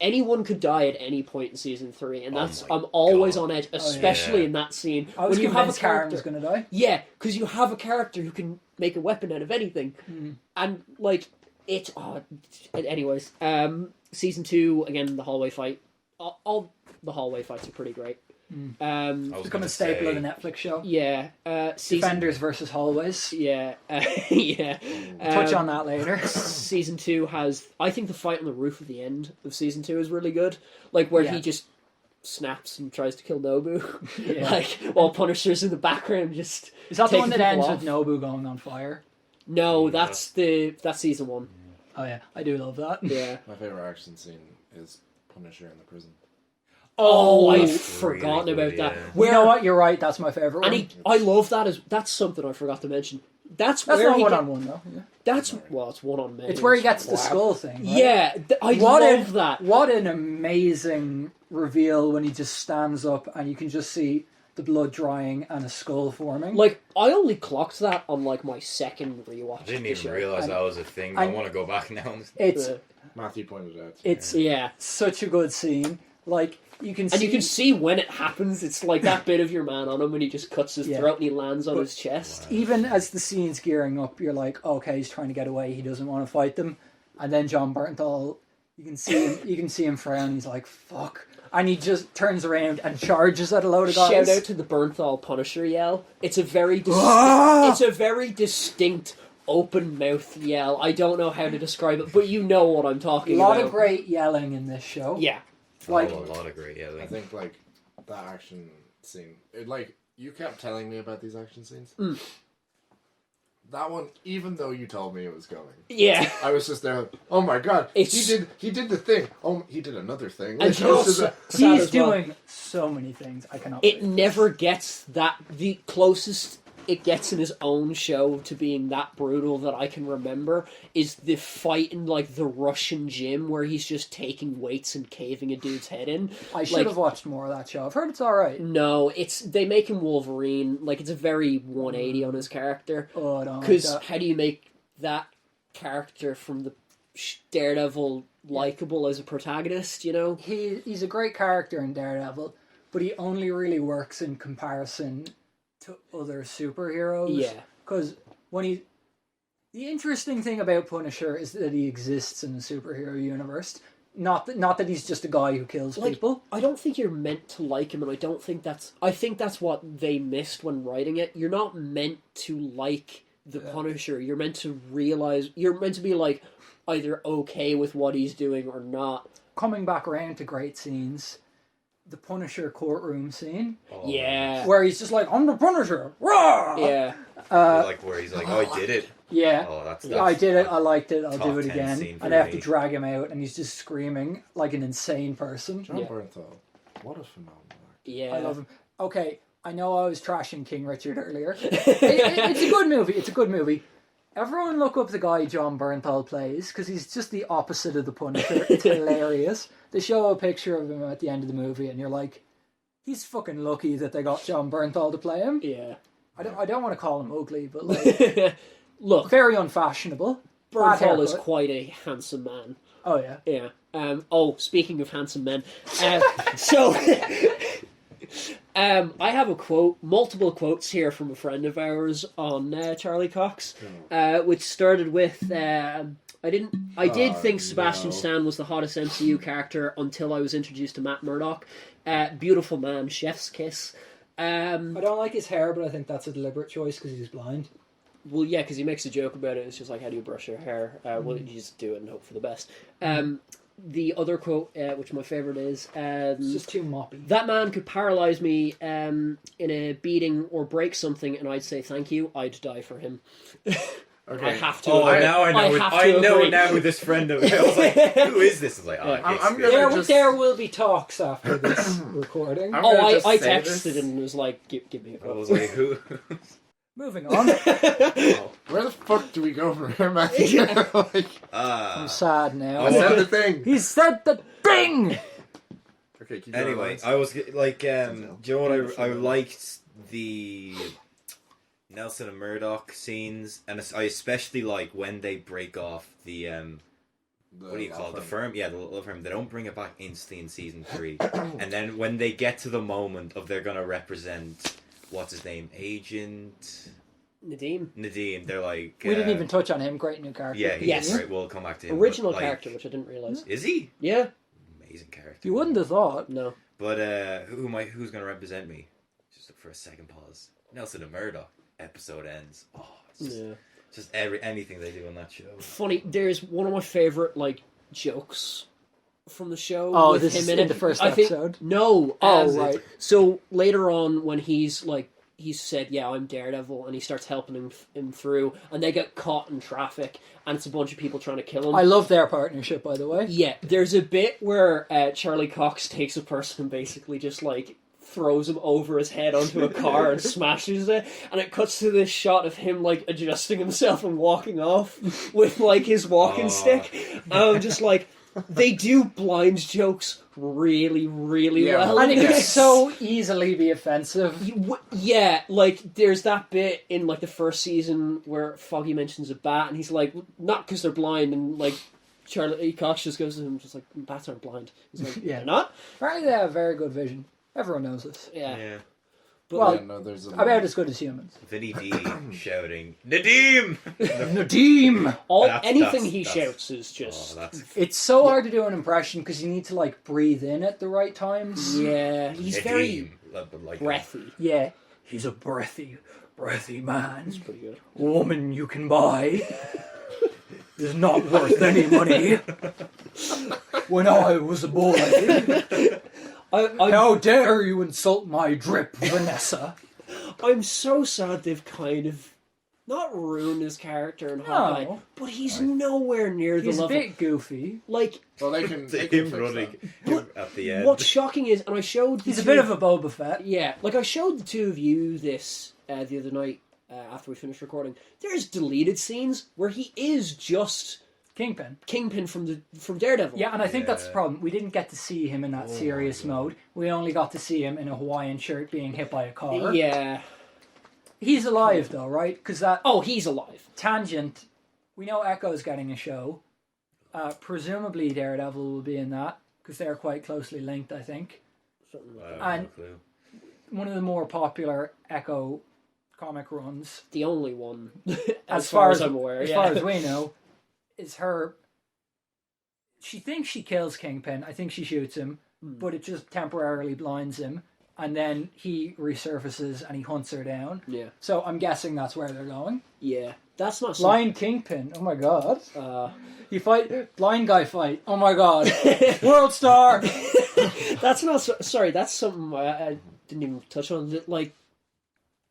Anyone could die at any point in season 3, and that's my I'm always God. on edge, especially yeah. in that scene I was when you have a convinced Karen character. was going to die. Yeah, because you have a character who can make a weapon out of anything, and like it. Anyways, season 2 again, the hallway fight. All the hallway fights are pretty great. I was Become gonna a staple say, of the Netflix show. Yeah, season. Defenders versus hallways. Yeah, yeah. Touch on that later. Season 2 has, I think the fight on the roof at the end of season 2 is really good. Like where Yeah. he just snaps and tries to kill Nobu, Yeah. like while Punisher's in the background just. Is that the one taking that ends people with off. Nobu going on fire? No, that's season 1. Oh yeah, I do love that. Yeah, My favorite action scene is Punisher in the prison. Oh, I'd really forgotten good, about that. yeah. You know what? You're right. That's my favorite one. I love that. That's something I forgot to mention. That's That's where not he one get- on one though. Yeah. That's well, it's one on many. It's where he gets the skull thing. Right? Yeah, I What love that. What an amazing reveal when he just stands up and you can just see the blood drying and a skull forming. Like, I only clocked that on like my second rewatch. I didn't of the even show. realize And- that was a thing. I and- want to go back now. It's Matthew pointed out. it's Yeah, such a good scene. Like you can see, and you can see when it happens. It's like that bit of your man on him when he just cuts his Yeah. throat and he lands on But- his chest. even as the scene's gearing up, you're like, okay, he's trying to get away. He doesn't want to fight them. And then John Bernthal, you can see him frown. He's like, fuck. And he just turns around and charges at a load of guys. Shout out to the Bernthal Punisher yell. It's a very Ah! it's a very distinct open mouth yell. I don't know how to describe it, but you know what I'm A talking lot about. of great yelling in this show. Yeah. Like, a lot of great yelling. I think like that action scene. Like you kept telling me about these action scenes. That one, even though you told me it was going, Yeah. I was just there. Oh my god! It's- He did the thing. Oh, he did another thing. And Like, it was just also- a- sad he's as well. doing so many things. I cannot. It believe. never gets that. The closest it gets in his own show to being that brutal that I can remember is the fight in like the Russian gym where he's just taking weights and caving a dude's head in. I should have watched more of that show. I've heard it's all right. No, they make him Wolverine. Like it's a very 180 on his character. Oh, I don't like Because that. how do you make that character from the Daredevil likable as a protagonist? You know. He's a great character in Daredevil, but he only really works in comparison to other superheroes. Yeah. Because the interesting thing about Punisher is that he exists in the superhero universe. Not that he's just a guy who kills Like, people. I don't think you're meant to like him, and I think that's what they missed when writing it. You're not meant to like the Punisher. You're meant to realize, you're meant to be like either okay with what he's doing or not. Coming back around to great scenes, the Punisher courtroom scene, Oh, Yeah. where he's just like, I'm the Punisher! Rah! Yeah. like where he's like, oh, I did it. Yeah. Oh, that's Yeah, I did it. I liked it. I'll top do it 10 again. scene for And I have to me. drag him out, and he's just screaming like an insane person. John Yeah. Bernthal. What a phenomenal actor. Yeah. I love him. Okay, I know I was trashing King Richard earlier. It's a good movie. It's a good movie. Everyone look up the guy John Bernthal plays, because he's just the opposite of the Punisher. It's hilarious. They show a picture of him at the end of the movie, and you're like, he's fucking lucky that they got John Bernthal to play him. Yeah. I don't want to call him ugly, but like, Look, very unfashionable. Bad Bernthal is haircut. quite a handsome man. Oh, yeah. Yeah. Speaking of handsome men, so I have a quote, multiple quotes here from a friend of ours on Charlie Cox, which started with I did think Sebastian no. Stan was the hottest MCU character until I was introduced to Matt Murdock. Beautiful man, chef's kiss. I don't like his hair, but I think that's a deliberate choice because he's blind. Well, yeah, because he makes a joke about it. It's just like, how do you brush your hair? Well, you just do it and hope for the best. The other quote, which my favourite is... It's just too moppy. that man could paralyze me in a beating or break something, and I'd say thank you. I'd die for him. Okay. I have to. Oh, agree. now I know. have I to know agree. now who this friend of. I was like, who is this? I was like, oh, Yeah. it's I'm good. gonna- There will be talks after this recording. I'm Oh, gonna just I say texted this. and was like, give me a I quote. was like, who? Moving on. Where the fuck do we go from here, Matthew? Like, I'm sad now. I said the thing. He said the thing! Okay, keep going, Anyway, lads. I was like, do you know what I liked the Nelson and Murdoch scenes, and I especially like when they break off the what do you call it? The firm? Yeah, the law firm. They don't bring it back instantly in season 3, and then when they get to the moment of they're gonna represent what's his name, Agent Nadeem. they're like, We didn't even touch on him. Great new character. yeah, he's Yes. great. We'll come back to him. Original but, like, character, which I didn't realise. is he? Yeah. Amazing character. You wouldn't have thought. No. But who's gonna represent me? Just look for a second pause. Nelson and Murdoch. Episode ends. Oh, it's Yeah. just anything they do on that show. Funny, there's one of my favourite, like, jokes from the show. Oh, with this him is in in it. the first I think- episode? No. Oh, right. So later on, when he's he said, "Yeah, I'm Daredevil," and he starts helping him through, and they get caught in traffic, and it's a bunch of people trying to kill him. I love their partnership, by the way. Yeah, there's a bit where Charlie Cox takes a person and basically just like throws him over his head onto a car and smashes it, and it cuts to this shot of him like adjusting himself and walking off with like his walking stick. And I'm just like, they do blind jokes really, really well. And it in can this. so easily be offensive. Yeah, like there's that bit in like the first season where Foggy mentions a bat, and he's like, not because they're blind, and like Charlie Cox just goes to him, just like, bats aren't blind. He's like, Yeah. they're not. Apparently they have very good vision. Everyone knows this. Yeah. But Well, yeah, no, there's About as good as humans. Vinny D shouting, Nadim! Nadim! Anything he that's- shouts is just. Oh, that's It's so hard to do an impression because you need to like breathe in at the right times. Yeah, he's very Nadim. Like, breathy. Yeah. He's a breathy man. It's pretty good. Woman you can buy is not worth any money. When I was a boy. How dare you insult my drip, Vanessa? I'm so sad they've kind of not ruined his character in Hawkeye, No. but he's nowhere near the He's a level. bit goofy. Like, well, they can fix running But at the end. what's shocking is, and I showed the He's a two bit of a Boba Fett. Yeah, like I showed the two of you this the other night after we finished recording. There's deleted scenes where he is just Kingpin from Daredevil. Yeah, and I think that's the Yeah. problem. We didn't get to see him in that serious mode. We only got to see him in a Hawaiian shirt being hit by a car. Yeah. He's alive though, right? Because that Oh, he's alive. tangent, we know Echo's getting a show. Presumably Daredevil will be in that because they're quite closely linked, I think. And- no clue. One of the more popular Echo comic runs, The only one, as far as I'm aware. as yeah. far as we know, is her. She thinks she kills Kingpin. I think she shoots him, but it just temporarily blinds him, and then he resurfaces and he hunts her down. Yeah. So I'm guessing that's where they're going. Yeah. That's not something. Blind Kingpin. Oh my god. Uh, You fight blind guy fight. Oh my god. World star. that's not. Sorry, that's something I didn't even touch on. That, like,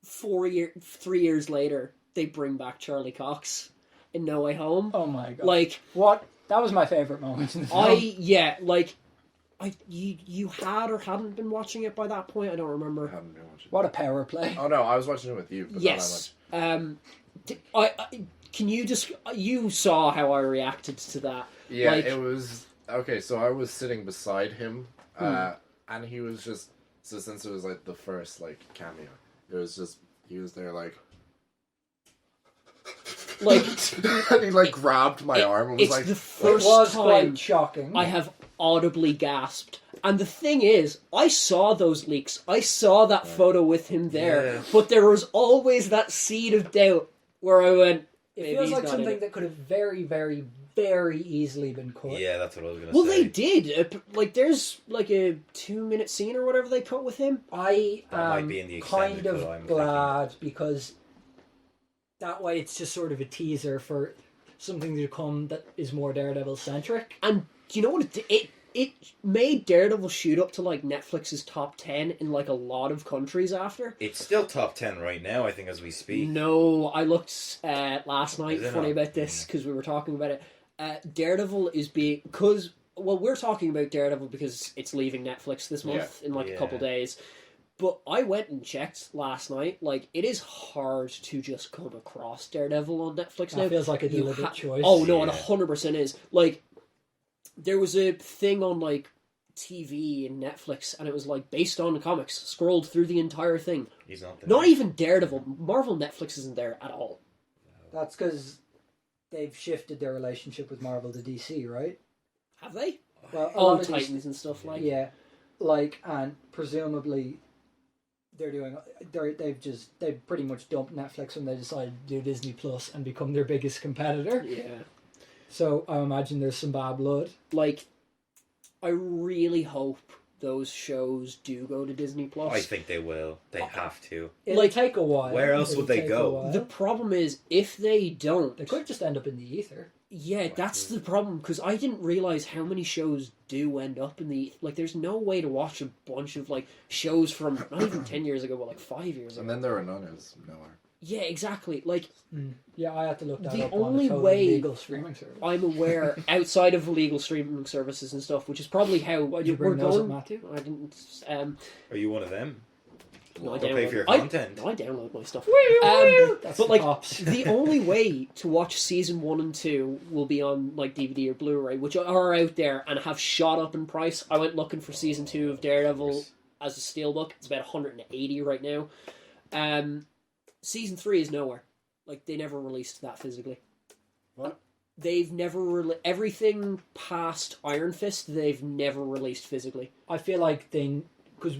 3 years later, they bring back Charlie Cox in No Way Home. Oh my god. Like, What? That was my favorite moment in the film. you had or hadn't been watching it by that point. I don't remember. I haven't been watching. What a power play. Oh no, I was watching it with you. But Yes. Can you just? You saw how I reacted to that. Yeah, Like- it was okay. So I was sitting beside him, and he was just since it was like the first like cameo, it was just he was there like Like, and he like grabbed my arm and was it's like, the It first was time quite shocking. I have audibly gasped. And the thing is, I saw those leaks. I saw that photo with him there. Yeah. But there was always that seed of doubt where I went, It maybe feels he's like not in something it. that could have very, very, very easily been cut. Yeah, that's what I was gonna Well, say. they did. Like, there's like a 2-minute scene or whatever they cut with him. I That might am be in the kind extended of cut, I'm glad because that way it's just sort of a teaser for something to come that is more Daredevil centric. And you know what it did? It made Daredevil shoot up to like Netflix's top 10 in like a lot of countries after. It's still top 10 right now, I think, as we speak. No, I looked last night. Is it Funny not? about this because we were talking about it. Daredevil is being we're talking about Daredevil because it's leaving Netflix this month in like a couple Yeah. days. But I went and checked last night. Like, it is hard to just come across Daredevil on Netflix now. That feels like a You deliberate choice. Oh no, it Yeah. 100% is. Like, there was a thing on like TV and Netflix, and it was like based on the comics. Scrolled through the entire thing. He's not there. Not even Daredevil. Marvel Netflix isn't there at all. That's because they've shifted their relationship with Marvel to DC, right? Have they? Well, a Oh, lot of these- Titans and stuff like. Yeah, like, and presumably they've pretty much dumped Netflix when they decided to do Disney Plus and become their biggest competitor. Yeah. So I imagine there's some bad blood. Like, I really hope those shows do go to Disney Plus. I think they will. They have to. It'll Like, take a while. where else It'll would they take go? a while. The problem is, if they don't, They could just end up in the ether. Yeah, that's the problem, because I didn't realize how many shows do end up in the... Like, there's no way to watch a bunch of, like, shows from not even 10 years ago, but, like, 5 years ago. And then there are none as nowhere. Yeah, exactly. Like, Yeah, I had to look that The up on only a totally way legal streaming service. I'm aware, outside of legal streaming services and stuff, which is probably how Did you bring those up, Matthew? I didn't... Are you one of them? No, I Don't pay for your I content. download my stuff. That's but the like cops. the only way to watch season 1 and 2 will be on like DVD or Blu-ray, which are out there and have shot up in price. I went looking for season 2 of Daredevil as a steelbook. It's about 180 right now. Season 3 is nowhere. Like they never released that physically. What? They've never everything past Iron Fist. They've never released physically. I feel like because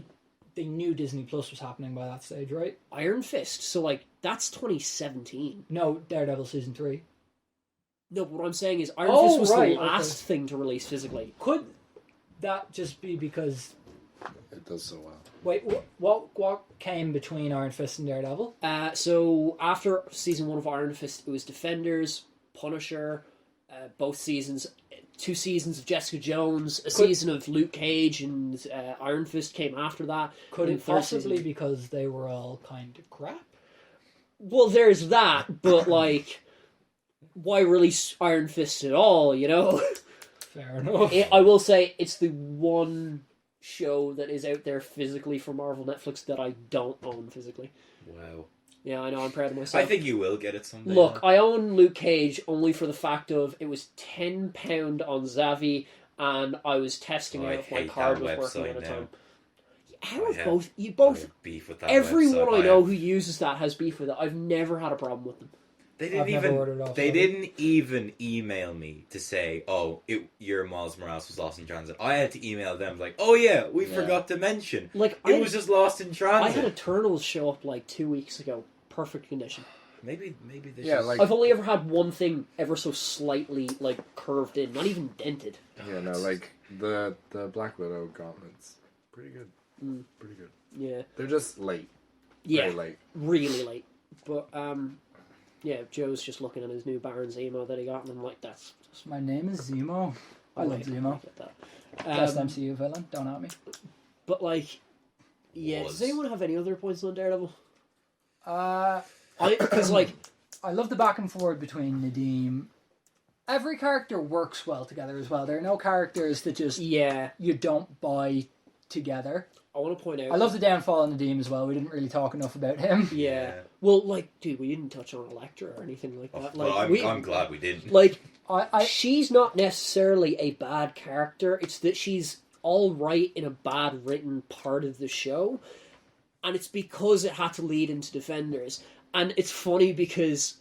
they knew Disney Plus was happening by that stage, right? Iron Fist. So like that's 2017. No, Daredevil season 3. No, but what I'm saying is Iron Oh, Fist was right, the last thing to release physically. Could that just be because... It does so well. Wait, what came between Iron Fist and Daredevil? So after season 1 of Iron Fist, it was Defenders, Punisher, both seasons, 2 seasons of Jessica Jones, a season of Luke Cage, and Iron Fist came after that. Could And it third possibly season- because they were all kind of crap? Well, there's that, but like, why release Iron Fist at all? You know, Fair enough. I will say it's the one show that is out there physically for Marvel Netflix that I don't own physically. Wow. Yeah, I know, I'm proud of myself. I think you will get it someday. Look, I own Luke Cage only for the fact of it was £10 on Zavi, and I was testing out if my card was working at the time. How have I both? have beef with that Everyone website. I know who uses that has beef with it. I've never had a problem with them. They I've didn't never even. ordered off They of it. didn't even email me to say, "Oh, your Miles Morales was lost in transit." I had to email them like, "Oh yeah, we forgot to mention Like it was just lost in I transit." had Eternals show up like 2 weeks ago, perfect condition. Maybe this. Yeah, is... like- I've only ever had one thing ever so slightly like curved in, not even dented. Yeah, no, like the Black Widow gauntlets, pretty good. Pretty good. Yeah, They're just late. yeah, Very late. really late. But yeah, Joe's just looking at his new Baron Zemo that he got, and I'm like, that's. My name is Zemo. I love Zemo. Get that. Best MCU villain. Don't at me. But like, yeah. Was. Does anyone have any other points on Daredevil? Uh, Because like, I love the back and forth between Nadeem. Every character works well together as well. There are no characters that just yeah, you don't buy together. I want to point out. I love the downfall of Nadeem as well. We didn't really talk enough about him. Yeah. Well, like, dude, we didn't touch on Elektra or anything like that. Well, Like, I'm glad we didn't. Like, I she's not necessarily a bad character. It's that she's all right in a bad written part of the show, and it's because it had to lead into Defenders. And it's funny because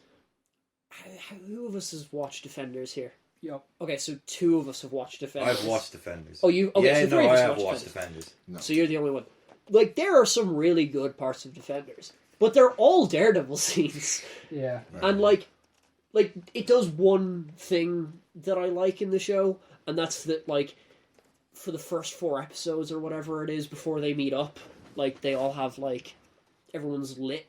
who of us has watched Defenders here? Yep. Okay, so 2 of us have watched Defenders. I've watched Defenders. Oh, you? Okay, yeah, so 3 no, of us I have watched watched Defenders. Defenders. So you're the only one. Like, there are some really good parts of Defenders, but they're all Daredevil scenes. yeah. And like it does one thing that I like in the show, and that's that like for the first 4 episodes or whatever it is before they meet up, like they all have like everyone's lit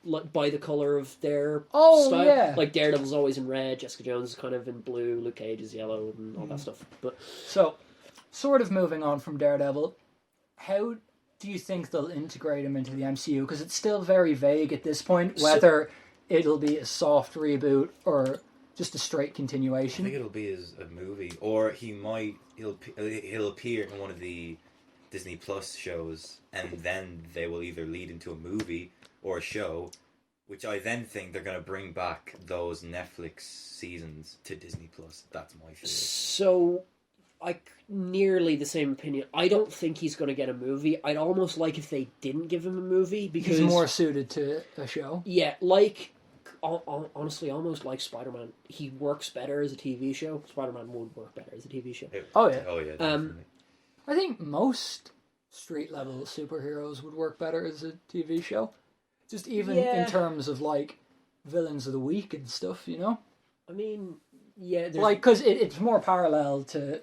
like by the color of their style. Yeah. Like Daredevil's always in red, Jessica Jones is kind of in blue, Luke Cage is yellow, and all that stuff. But So, sort of moving on from Daredevil, how do you think they'll integrate him into the MCU? Because it's still very vague at this point whether it'll be a soft reboot or just a straight I continuation. think it'll be as a movie, or he'll appear in one of the Disney Plus shows, and then they will either lead into a movie or a show, which I then think they're going to bring back those Netflix seasons to Disney Plus. That's my theory. so nearly the same opinion. I don't think he's going to get a movie. I'd almost like if they didn't give him a movie because He's more suited to a show. yeah, like honestly, almost like Spider-Man. He works better as a TV show. Spider-Man would work better as a TV show. Oh, yeah. Oh yeah. Definitely. I think most street level superheroes would work better as a TV show. Just even Yeah. in terms of like villains of the week and stuff, you know? I mean, yeah, there's Like, because it's more parallel to.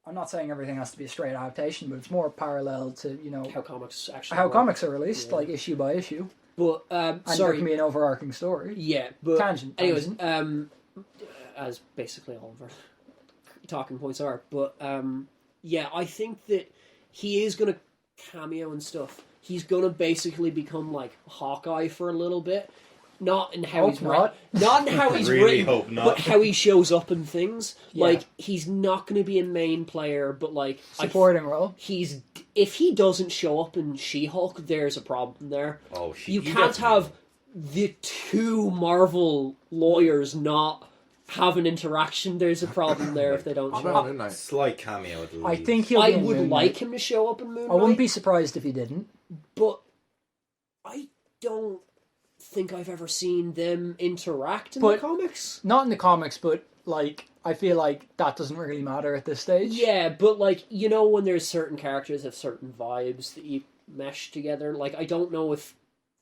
I'm not saying everything has to be a straight adaptation, but it's more parallel to, you know, how comics actually how work. comics are released, Yeah. like issue by issue. But And there sorry, can be an overarching story. yeah, but Tangent. anyways, as basically all of our talking points are. But yeah, I think that he is going to cameo and stuff. He's going to basically become like Hawkeye for a little bit. Not in how Hope he's not. not in how he's Really written, hope not. but how he shows up in things. Yeah. Like he's not going to be a main player, but like Supporting role. he's if he doesn't show up in She-Hulk, there's a problem there. Oh, You can't have the two Marvel lawyers not have an interaction. There's a problem there if they don't How show about up. Moon Knight? slight cameo at least. I think he'll I be in would Moon like Knight. him to show up in Moon Knight. I wouldn't be surprised if he didn't. But I don't think I've ever seen them interact in the But- comics. Not in the comics, but like I feel like that doesn't really matter at this stage. Yeah, but like, you know, when there's certain characters have certain vibes that you mesh together. Like, I don't know if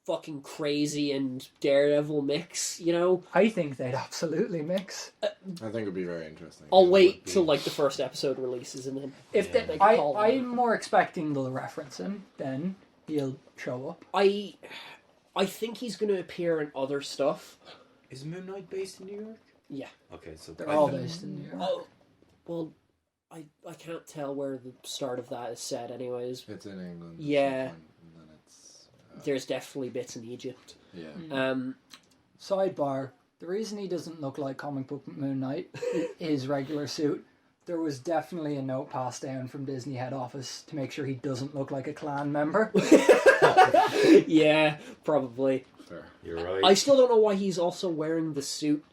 fucking Crazy and Daredevil mix, you know? I think they'd absolutely mix. I think it'd be very interesting. I'll It wait would be- till like the first episode releases and then If Yeah. they, They can call I'm him. more expecting they'll reference him, then he'll show up. I think he's going to appear in other stuff. Is Moon Knight based in New York? Yeah. Okay, so They're all based in New York. Oh, well, I can't tell where the start of that is set anyways. It's in England. at Yeah. some point, and then it's There's definitely bits in Egypt. yeah. Sidebar: the reason he doesn't look like comic book Moon Knight, his regular suit, there was definitely a note passed down from Disney head office to make sure he doesn't look like a clan member. Yeah, probably. Fair. You're right. I still don't know why he's also wearing the suit.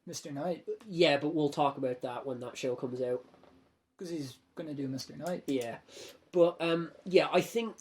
Mr. Knight, Yeah, but we'll talk about that when that show comes out. because he's gonna do Mr. Knight. Yeah. But yeah, I think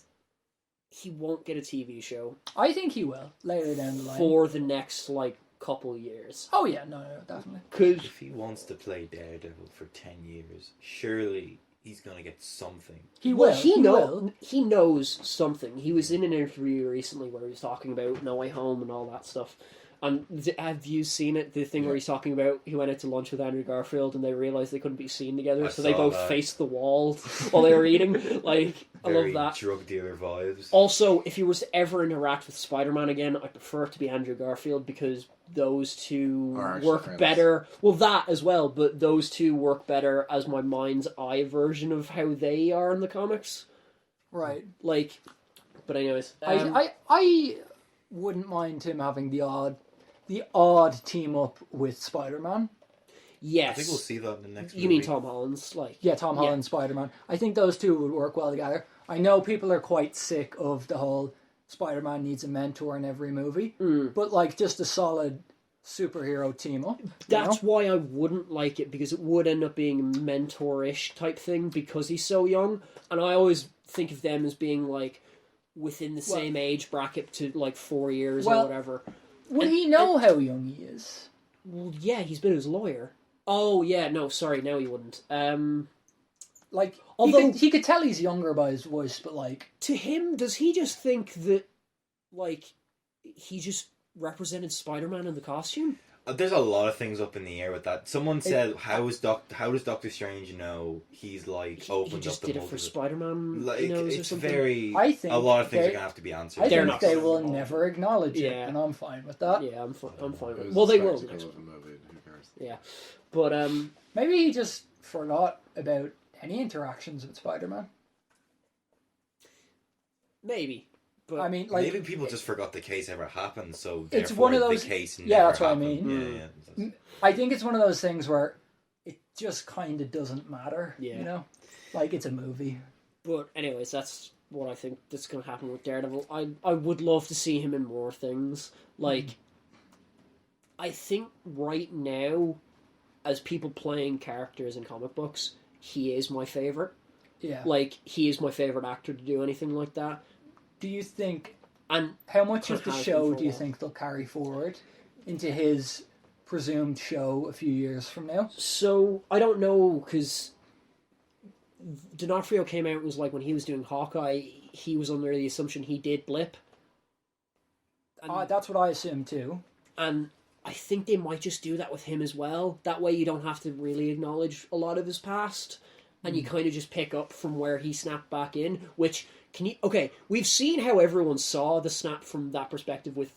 he won't get a TV show I think he will later down the line. for the next like couple years. Oh yeah, no, definitely. Cuz If he wants to play Daredevil for 10 years, surely he's gonna get something. He will. he knows something. He was in an interview recently where he was talking about No Way Home and all that stuff. And have you seen it? The thing where he's talking about he went out to lunch with Andrew Garfield and they realised they couldn't be seen together, I so they saw both that. faced the wall while they were eating. Like, I love Very that. drug dealer vibes. Also, if he was to ever interact with Spider-Man again, I prefer it to be Andrew Garfield because those two Are actually work friends. better. Well, that as well, but those two work better as my mind's eye version of how they are in the comics. Right. Like, but anyways, I wouldn't mind him having the odd team up with Spider-Man. yes. I think we'll see that in the next You mean movie. Tom Holland's like? Yeah, Tom Holland, Spider-Man. I think those two would work well together. I know people are quite sick of the whole Spider-Man needs a mentor in every movie, but like just a solid superhero team up. That's why I wouldn't like it because it would end up being a mentor-ish type thing because he's so young, and I always think of them as being like within the same age bracket to like 4 years or whatever. Would he know how young he is? Well, yeah, he's been his lawyer. Oh yeah, no, sorry, now he wouldn't. Like, Although- he could tell he's younger by his voice, but like, To him, does he just think that like he just represented Spider-Man in the costume? There's a lot of things up in the air with that. Someone said, how does Doctor Strange know he's like He opened just up the did it for multiverse? Spider-Man, Like, knows or it's something. very. I think a lot of things they- are gonna have to be answered. I They're think not they gonna will involve never acknowledge it, Yeah. and I'm fine with that. Yeah, I'm fine It with. was Well, a they will. spectacle of a movie. Who cares? Yeah, but Maybe he just forgot about any interactions with Spider-Man. maybe. But I mean, like, Maybe people just forgot the case ever happened, so It's therefore one of those- the case never yeah, that's what I happened. mean. Yeah, yeah. I think it's one of those things where it just kind of doesn't matter. Yeah. You know, like it's a movie. But anyways, that's what I think that's going to happen with Daredevil. I would love to see him in more things. Like, I think right now, as people playing characters in comic books, he is my favorite. Yeah. Like, he is my favorite actor to do anything like that. Do you think? And How much of the Has been show for a do you while. think they'll carry forward into his presumed show a few years from now? so, I don't know, because D'Onofrio came out and was like, when he was doing Hawkeye, he was under the assumption he did Blip. And That's what I assume too. And I think they might just do that with him as well. That way you don't have to really acknowledge a lot of his past. And you kind of just pick up from where he snapped back in. Which, can you... Okay, we've seen how everyone saw the snap from that perspective with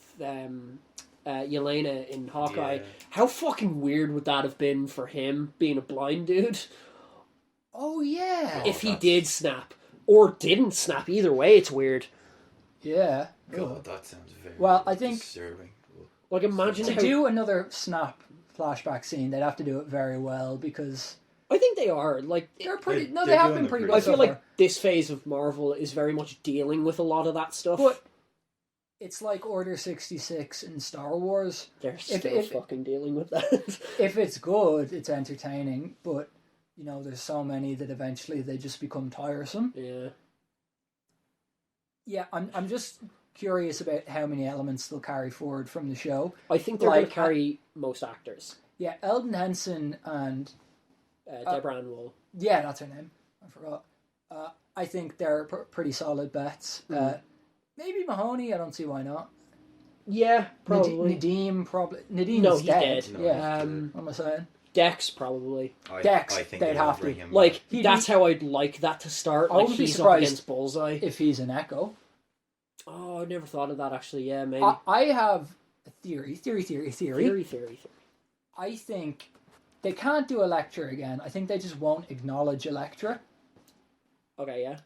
Yelena in Hawkeye. Yeah. How fucking weird would that have been for him being a blind dude? Oh yeah. If he that's- did snap or didn't snap, either way, it's weird. Yeah. God, that sounds very Well, I think- disturbing. Like, imagine To how... do another snap flashback scene, they'd have to do it very well because I think they are. Like, they're pretty. They're- No, they're they have doing been it pretty pretty good. I feel so like far. this phase of Marvel is very much dealing with a lot of that stuff. But it's like Order 66 in Star Wars. they're still if- fucking dealing with that. If it's good, it's entertaining. But you know, there's so many that eventually they just become tiresome. Yeah. Yeah, I'm just curious about how many elements they'll carry forward from the show. I think they're going Like, to carry most actors. Yeah, Eldon Henson and Deborah Ann Woll. yeah, that's her name. I forgot. I think they're pretty solid bets. Maybe Mahoney. I don't see why not. Yeah, probably. Nadeem probably. Nadeem's No, he's dead. dead. No, Yeah. Um, What am I saying? Dex, probably. Dex, I think they'd they'll have bring to. him Like, back. He'd that's be- how I'd like that to start. I Like, wouldn't be he's up surprised against Bullseye. If he's an Echo. Oh, I never thought of that, actually. Yeah, maybe. I have a theory. Theory. I think they can't do Elektra again. I think they just won't acknowledge Elektra. Okay, yeah.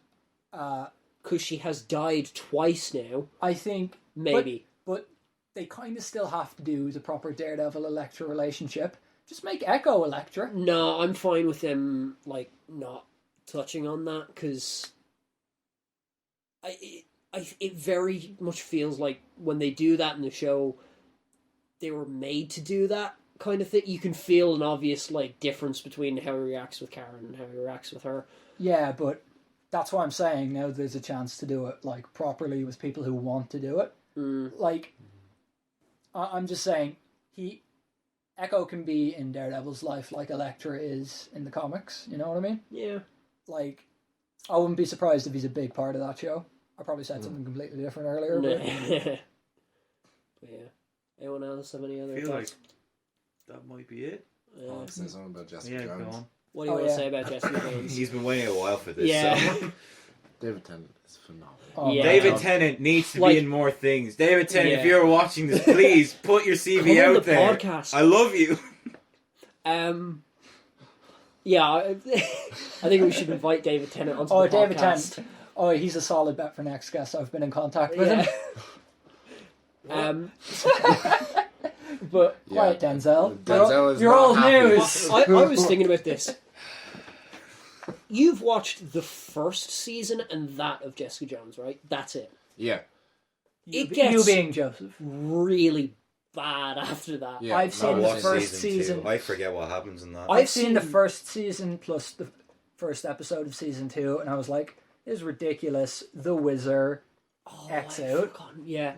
Uh, Because she has died twice now. I think Maybe. but they kind of still have to do the proper Daredevil Elektra relationship. Just make Echo Elektra. No, I'm fine with them, like, not touching on that, because it very much feels like when they do that in the show, they were made to do that kind of thing. You can feel an obvious, like, difference between how he reacts with Karen and how he reacts with her. Yeah, but that's what I'm saying. Now there's a chance to do it like properly with people who want to do it. Like, I'm just saying, Echo can be in Daredevil's life like Elektra is in the comics. You know what I mean? Yeah. Like, I wouldn't be surprised if he's a big part of that show. I probably said something completely different earlier. But But yeah. Anyone else have any other I feel like thoughts? that might be it. I want to say something about Jessica Yeah, Jones. go on. What do you Oh, want to yeah. say about Jessica Jones? He's been waiting a while for this. Yeah. So. David Tennant is phenomenal. oh, Yeah. man. David Tennant needs to Like- be in more things. David Tennant, Yeah. if you're watching this, please put your CV Come on out the there. podcast. I love you. Yeah, I think we should invite David Tennant onto Oh, the David podcast. Tennant. Oh, he's a solid bet for next guest. I've been in contact with him. But Yeah. quiet, Denzel. Denzel is You're not old happy. news. I was thinking about this. You've watched the first season and that of Jessica Jones, right? That's it. Yeah. It You gets being Joseph. really bad after that. Yeah. I've I seen the watched first season season. 2. I forget what happens in that. I've seen the first season plus the first episode of season 2, and I was like, "This is ridiculous." The Wizard, X I've out. forgotten, yeah.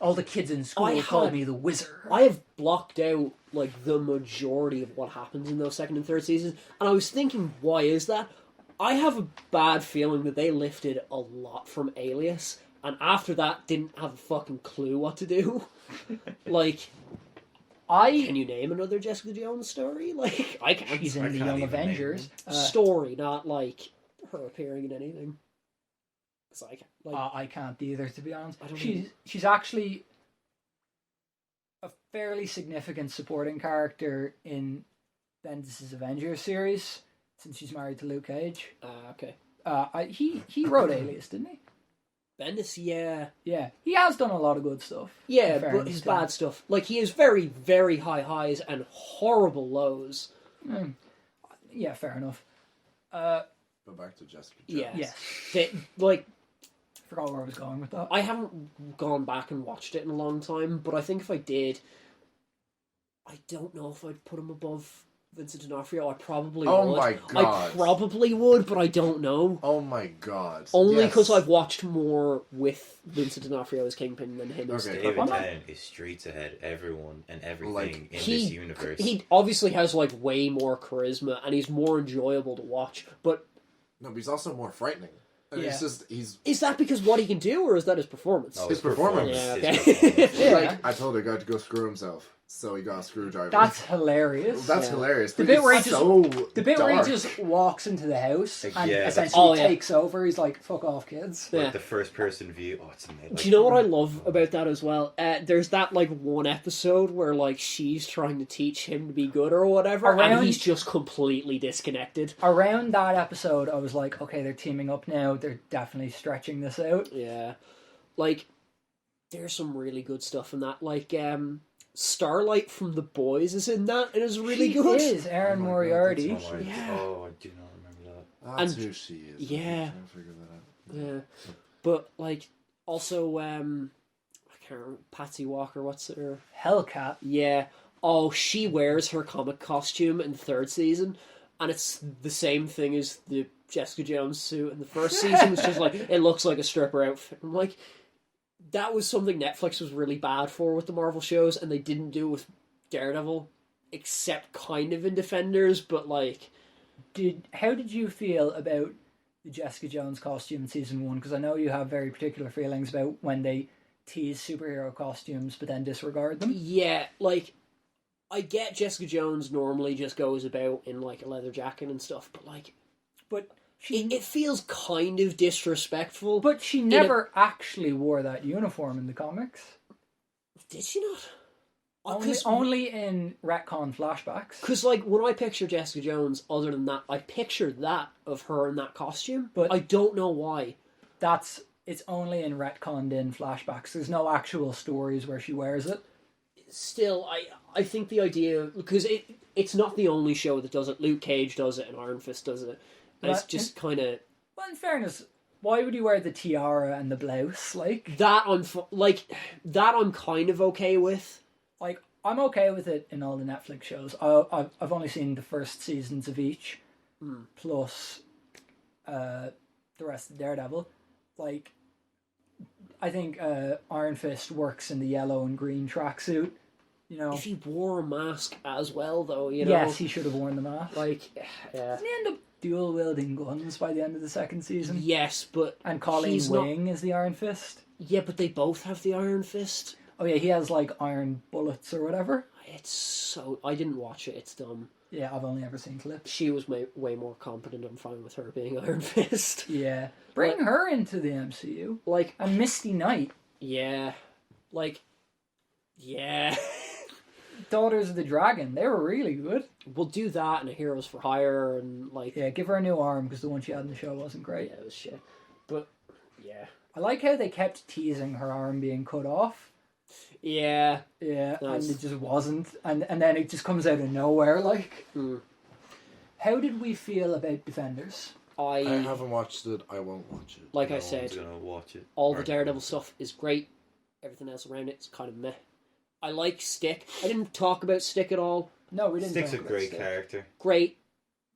All the kids in school I called had- me the Wizard. I have blocked out like the majority of what happens in those second and third seasons, and I was thinking, why is that? I have a bad feeling that they lifted a lot from Alias, and after that didn't have a fucking clue what to do. Like, can you name another Jessica Jones story? Like, I can't. She's I in the can't Young even name Avengers. Story, not like her appearing in anything. Because I can't. Like, I can't either, to be honest. I don't She's actually a fairly significant supporting character in Bendis' Avengers series, since she's married to Luke Cage. okay. He wrote Alias, didn't he? Bendis, yeah. Yeah, he has done a lot of good stuff. Yeah, in but fairness his to him. bad stuff. Like, he has very, very high highs and horrible lows. Yeah, fair enough. But back to Jessica Jones. Yeah. Yes. Like, Forgot where I was going with that. I haven't gone back and watched it in a long time, but I think if I did, I don't know if I'd put him above Vincent D'Onofrio. I probably Oh would. my I God. probably would, but I don't know. Oh my god. Only Yes. because I've watched more with Vincent D'Onofrio as Kingpin than him as Okay. David I'm not- Tennant is streets ahead everyone and everything Like, in this he universe. he obviously has like way more charisma and he's more enjoyable to watch. But No, but he's also more frightening. And Yeah. he's is that because what he can do, or is that his performance? No, his performance. Yeah, his okay. performance. Yeah. like, I told a guy to go screw himself. so he got a screwdriver. That's hilarious. That's hilarious. The but bit where it's he just- so The bit where dark. he just walks into the house and Yeah, that's- essentially takes over. He's like, "Fuck off, kids." Like Yeah. the first person view. Oh, it's amazing. Do you know what I love about that as well? There's that like one episode where like she's trying to teach him to be good or whatever, Around- and he's just completely disconnected. Around that episode, I was like, "Okay, they're teaming up now. They're definitely stretching this out." Yeah, like there's some really good stuff in that. Like Starlight from The Boys is in that and is really She good. is Erin Oh my God, Moriarty. Oh, my- Yeah. oh, I do not remember that. That's and- who she is. yeah. I'm trying to figure that out. Yeah, but like also I can't remember Patsy Walker. What's her? Hellcat. Yeah. Oh, she wears her comic costume in the third season, and it's the same thing as the Jessica Jones suit in the first season. It's just like it looks like a stripper outfit. I'm like, that was something Netflix was really bad for with the Marvel shows, and they didn't do it with Daredevil, except kind of in Defenders. But like, How did you feel about the Jessica Jones costume in season 1? Because I know you have very particular feelings about when they tease superhero costumes but then disregard them. yeah, like I get Jessica Jones normally just goes about in like a leather jacket and stuff, but like But she, it feels kind of disrespectful. but she never actually wore that uniform in the comics. Did she not? Only in retcon flashbacks. Because, like, when I picture Jessica Jones, other than that, I picture that of her in that costume, But- but I don't know why. It's only in retconned in flashbacks. There's no actual stories where she wears it. Still, I think the idea, because it's not the only show that does it. Luke Cage does it, and Iron Fist does it. And it's But- just kind of Well, in fairness, why would you wear the tiara and the blouse? Like, that. I'm kind of okay with. I'm okay with it in all the Netflix shows. I've only seen the first seasons of each, plus the rest of Daredevil. Like, I think Iron Fist works in the yellow and green tracksuit. You know, If he wore a mask as well, though, you know, yes, he should have worn the mask. like, yeah, Doesn't he end up dual wielding guns by the end of the second season? yes, but And Colleen he's not- Wing is the Iron Fist. yeah, but they both have the Iron Fist. Oh yeah, he has like iron bullets or whatever. It's so I didn't watch it. It's dumb. Yeah, I've only ever seen clips. She was way more competent. I'm fine with her being Iron Fist. Yeah, bring her into the MCU. Like, And Misty Knight, yeah, like, yeah. Daughters of the Dragon, they were really good. We'll do that and a Heroes for Hire and like, Yeah, give her a new arm because the one she had in the show wasn't great. yeah, it was shit. But yeah, I like how they kept teasing her arm being cut off. yeah. Yeah, Nice. and it just wasn't, and then it just comes out of nowhere. Like, Mm. how did we feel about Defenders? I I haven't watched it. I won't watch it. like I No said, one's gonna watch it. all the Or- Daredevil stuff is great. Everything else around it's kind of meh. I like Stick. I didn't talk about Stick at all. No, we didn't. Stick's a talk about great Stick. character. Great,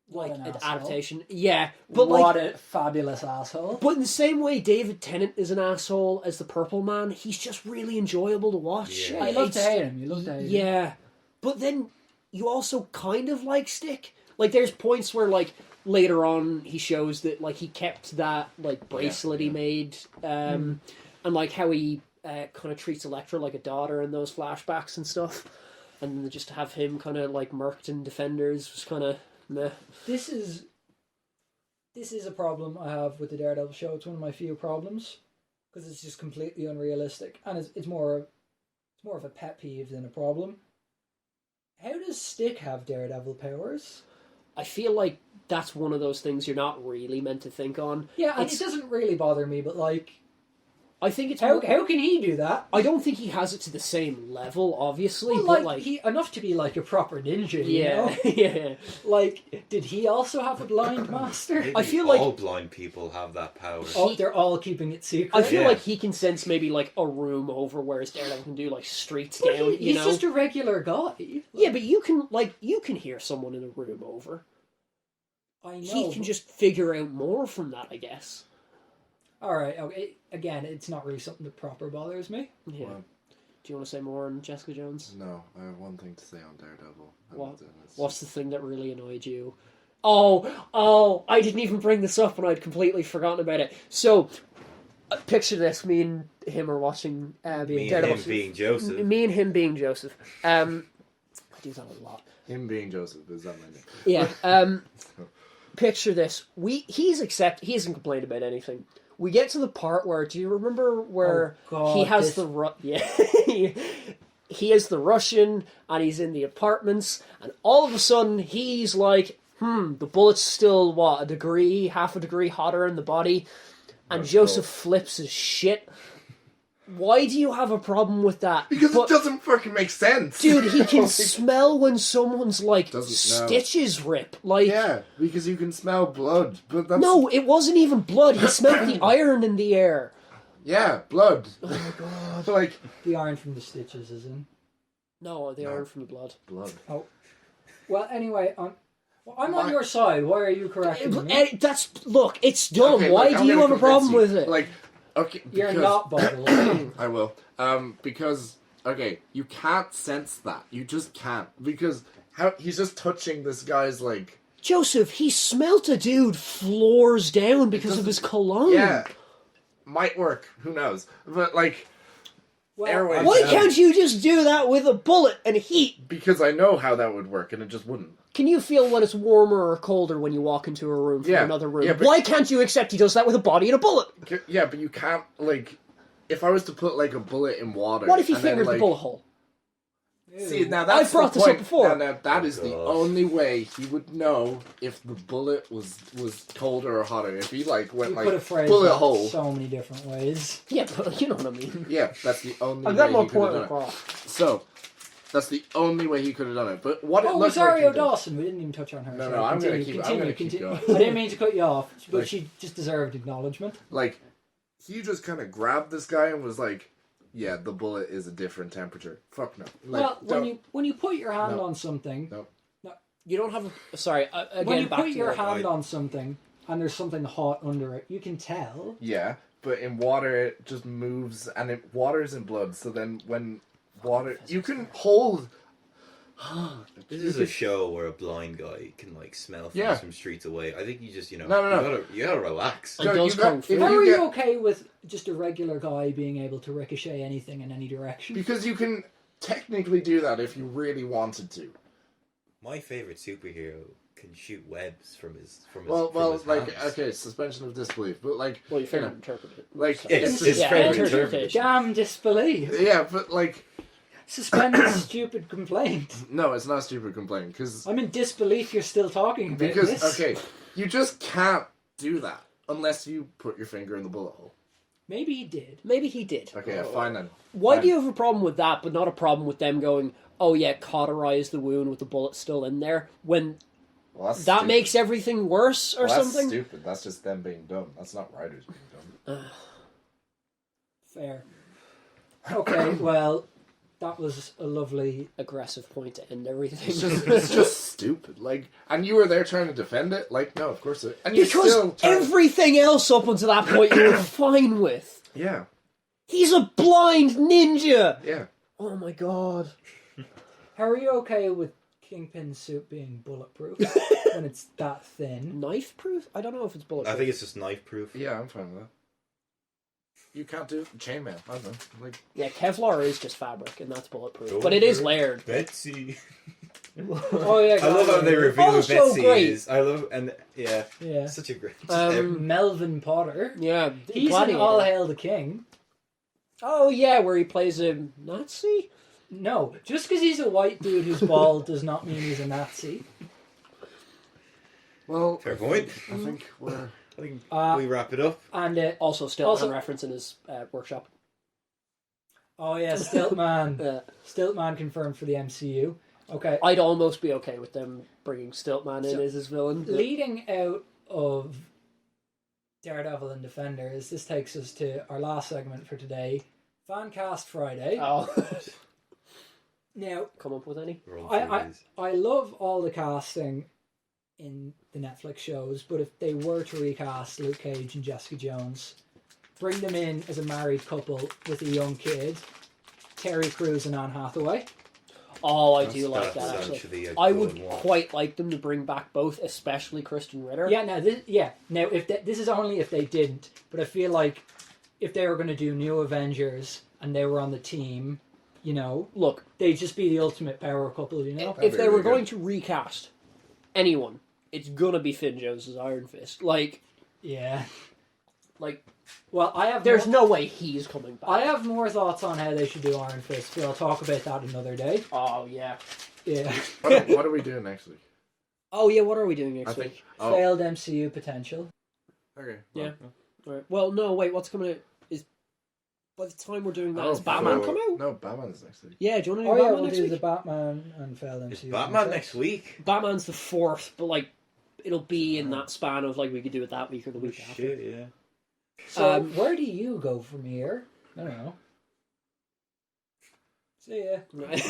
What like an an asshole. adaptation. Yeah, but what like, a fabulous asshole. but in the same way, David Tennant is an asshole as the Purple Man. He's just really enjoyable to watch. Yeah. I love to It's- hate him. You love to hate him. Yeah, but then you also kind of like Stick. Like, there's points where, like, later on he shows that, like, he kept that, like, bracelet he made, and, like, how he kind of treats Elektra like a daughter in those flashbacks and stuff. And just to have him kind of, like, murked in Defenders was kind of meh. This is a problem I have with the Daredevil show. It's one of my few problems because it's just completely unrealistic, and it's more of a pet peeve than a problem. How does Stick have Daredevil powers? I feel like that's one of those things you're not really meant to think on. Yeah, and It's- it doesn't really bother me, but like, I think it's how more- can he do that? I don't think he has it to the same level, obviously, Well, but, like he enough to be like a proper ninja. You yeah, know? yeah. Like, did he also have a blind master? Maybe I feel like- all blind people have that power. Oh, they're all keeping it secret. I feel Yeah. like he can sense maybe like a room over, whereas Daredevil can do like streets But down. he's You know? just a regular guy. Yeah, but you can hear someone in a room over. I know. He can just figure out more from that, I guess. All right. Okay. Again, it's not really something that proper bothers me. Yeah. Well, Do you want to say more on Jessica Jones? no, I have one thing to say on Daredevil. and What? then it's What's the thing that really annoyed you? Oh! I didn't even bring this up, and I'd completely forgotten about it. So, Picture this: me and him are watching Me and Daredevil. him being Joseph. Me and him being Joseph. I do that a lot. Him being Joseph, is that my name? Yeah. Picture this: he hasn't complained about anything. We get to the part where, do you remember where he has he has the Russian and he's in the apartments, and all of a sudden he's like, the bullet's still half a degree hotter in the body, and Joseph flips his shit. Why do you have a problem with that? Because it doesn't fucking make sense. Dude, he can smell when someone's, like, Doesn't know. Stitches rip. Like, Yeah, because you can smell blood, but that's... no, it wasn't even blood. He smelled the iron in the air. Yeah, blood. Oh my god. Like... The iron from the stitches is in. No, the iron from the blood. Blood. Oh. Well, anyway, I'm on your side. Why are you correcting me? Look, it's dumb. Okay, Why look, do I'm you gonna have a problem convince with it? Like, okay, You're because... not bothered. I will. Because, okay, you can't sense that. You just can't. Because he's just touching this guy's, like... Joseph, he smelt a dude floors down because of his cologne. Yeah. Might work. Who knows? But, like... airways Why down. can't you just do that with a bullet and heat? Because I know how that would work, and it just wouldn't. Can you feel when it's warmer or colder when you walk into a room from another room? Yeah, but- Why can't you accept he does that with a body and a bullet? Yeah, but you can't, like... If I was to put, like, a bullet in water... What if he and then, fingered like, the bullet hole? See, now that's I've brought the this up point. before. Now, that is the God. only way he would know if the bullet was colder or hotter. If he, like, went, You like, could have phrased bullet that hole. so many different ways. Yeah, but you know what I mean. Yeah, that's the only I've way got he more could have point done it. across. So, that's the only way he could have done it. But what it Oh, looked like Rosario he did- Dawson. We didn't even touch on her. No, Sorry, no, I'm gonna continue, keep going. I didn't mean to cut you off, but Like- she just deserved acknowledgement. Like, he just kind of grabbed this guy and was like, yeah, the bullet is a different temperature. Fuck no. Like, Well, don't- when you put your hand No. on something, You don't have a... Sorry, again, when you back put to your it. hand on something and there's something hot under it, you can tell. Yeah, but in water it just moves, and water's in blood, so then when water... You can hold... This is a show where a blind guy can like smell things Yeah. from streets away. I think you just No. you gotta relax. And No, does you got- kung fu. if How you are get- you okay with just a regular guy being able to ricochet anything in any direction? Because you can technically do that if you really wanted to. My favorite superhero can shoot webs from his Well, from his like, hands. okay, suspension of disbelief, but like... Well, you you figure know, interpret it. like, Yeah, it's it's- favorite interpretation. Damn disbelief. Yeah, but like... Suspended stupid complaint. No, it's not a stupid complaint, because... I'm in disbelief you're still talking about Because, this. okay, you just can't do that unless you put your finger in the bullet hole. Maybe he did. Maybe he did. Okay, fine then. Why Fine. do you have a problem with that, but not a problem with them going, oh yeah, cauterize the wound with the bullet still in there, when Well, that's that stupid. makes everything worse or Well, that's something? stupid. That's just them being dumb. That's not writers being dumb. Fair. Okay, well, that was a lovely... Aggressive point to end everything. It's just stupid. Like, and you were there trying to defend it. Like, no, of course it. And you because still trying to- everything else up until that point you were fine with. Yeah, He's a blind ninja! yeah. Oh my god. How are you okay with Kingpin's suit being bulletproof when it's that thin? Knife proof? I don't know if it's bulletproof. I think it's just knife proof. Yeah, I'm fine with that. You can't do chainmail. I don't know. Like, Yeah, Kevlar is just fabric, and that's bulletproof. Don't But it is hurt layered. Betsy. Oh yeah, I love how they reveal who Also Betsy great. is. I love Yeah. such a great. Melvin Potter. Yeah, He's Gladiator. in All Hail the King. Oh yeah, where he plays a Nazi? No, just because he's a white dude who's bald does not mean he's a Nazi. well, Fair point. I think we're. I think Uh, we wrap it up. And Also still Also- a reference in his workshop. oh yeah, Stiltman. Yeah. Stiltman confirmed for the MCU. Okay, I'd almost be okay with them bringing Stiltman in So, as his villain. but- leading out of Daredevil and Defenders, this takes us to our last segment for today, Fancast Friday. Oh. Now, Come up with any? We're on I these. love all the casting in the Netflix shows, but if they were to recast Luke Cage and Jessica Jones, bring them in as a married couple with a young kid, Terry Crews and Anne Hathaway. Oh, I do like That's that actually. actually a I good would one. quite like them to bring back both, especially Kristen Ritter. Yeah, now this is only if they didn't, but I feel like if they were going to do New Avengers and they were on the team, you know, Look, they'd just be the ultimate power couple, you know? if be they were really going good. to recast anyone, it's gonna be Finn Jones as Iron Fist. Like, Yeah. like Well, I have there's more, no way he's coming back. I have more thoughts on how they should do Iron Fist, but I'll talk about that another day. Oh yeah. Yeah. What are we doing next week? Oh yeah. What are we doing I next think. week? Oh, Failed MCU potential. okay. Yeah. All right. Well, no, wait. What's coming out is by the time we're doing that, is Batman so- come out? No, Batman's next week. Yeah. Do you want to do Oh yeah, Batman we'll next do week? the Batman and failed MCU. Is Batman themselves. next week? Batman's the 4th, but like it'll be in that span of like we could do it that week or the week after. Shit, yeah. So Um, where do you go from here? I don't know. See ya. Right.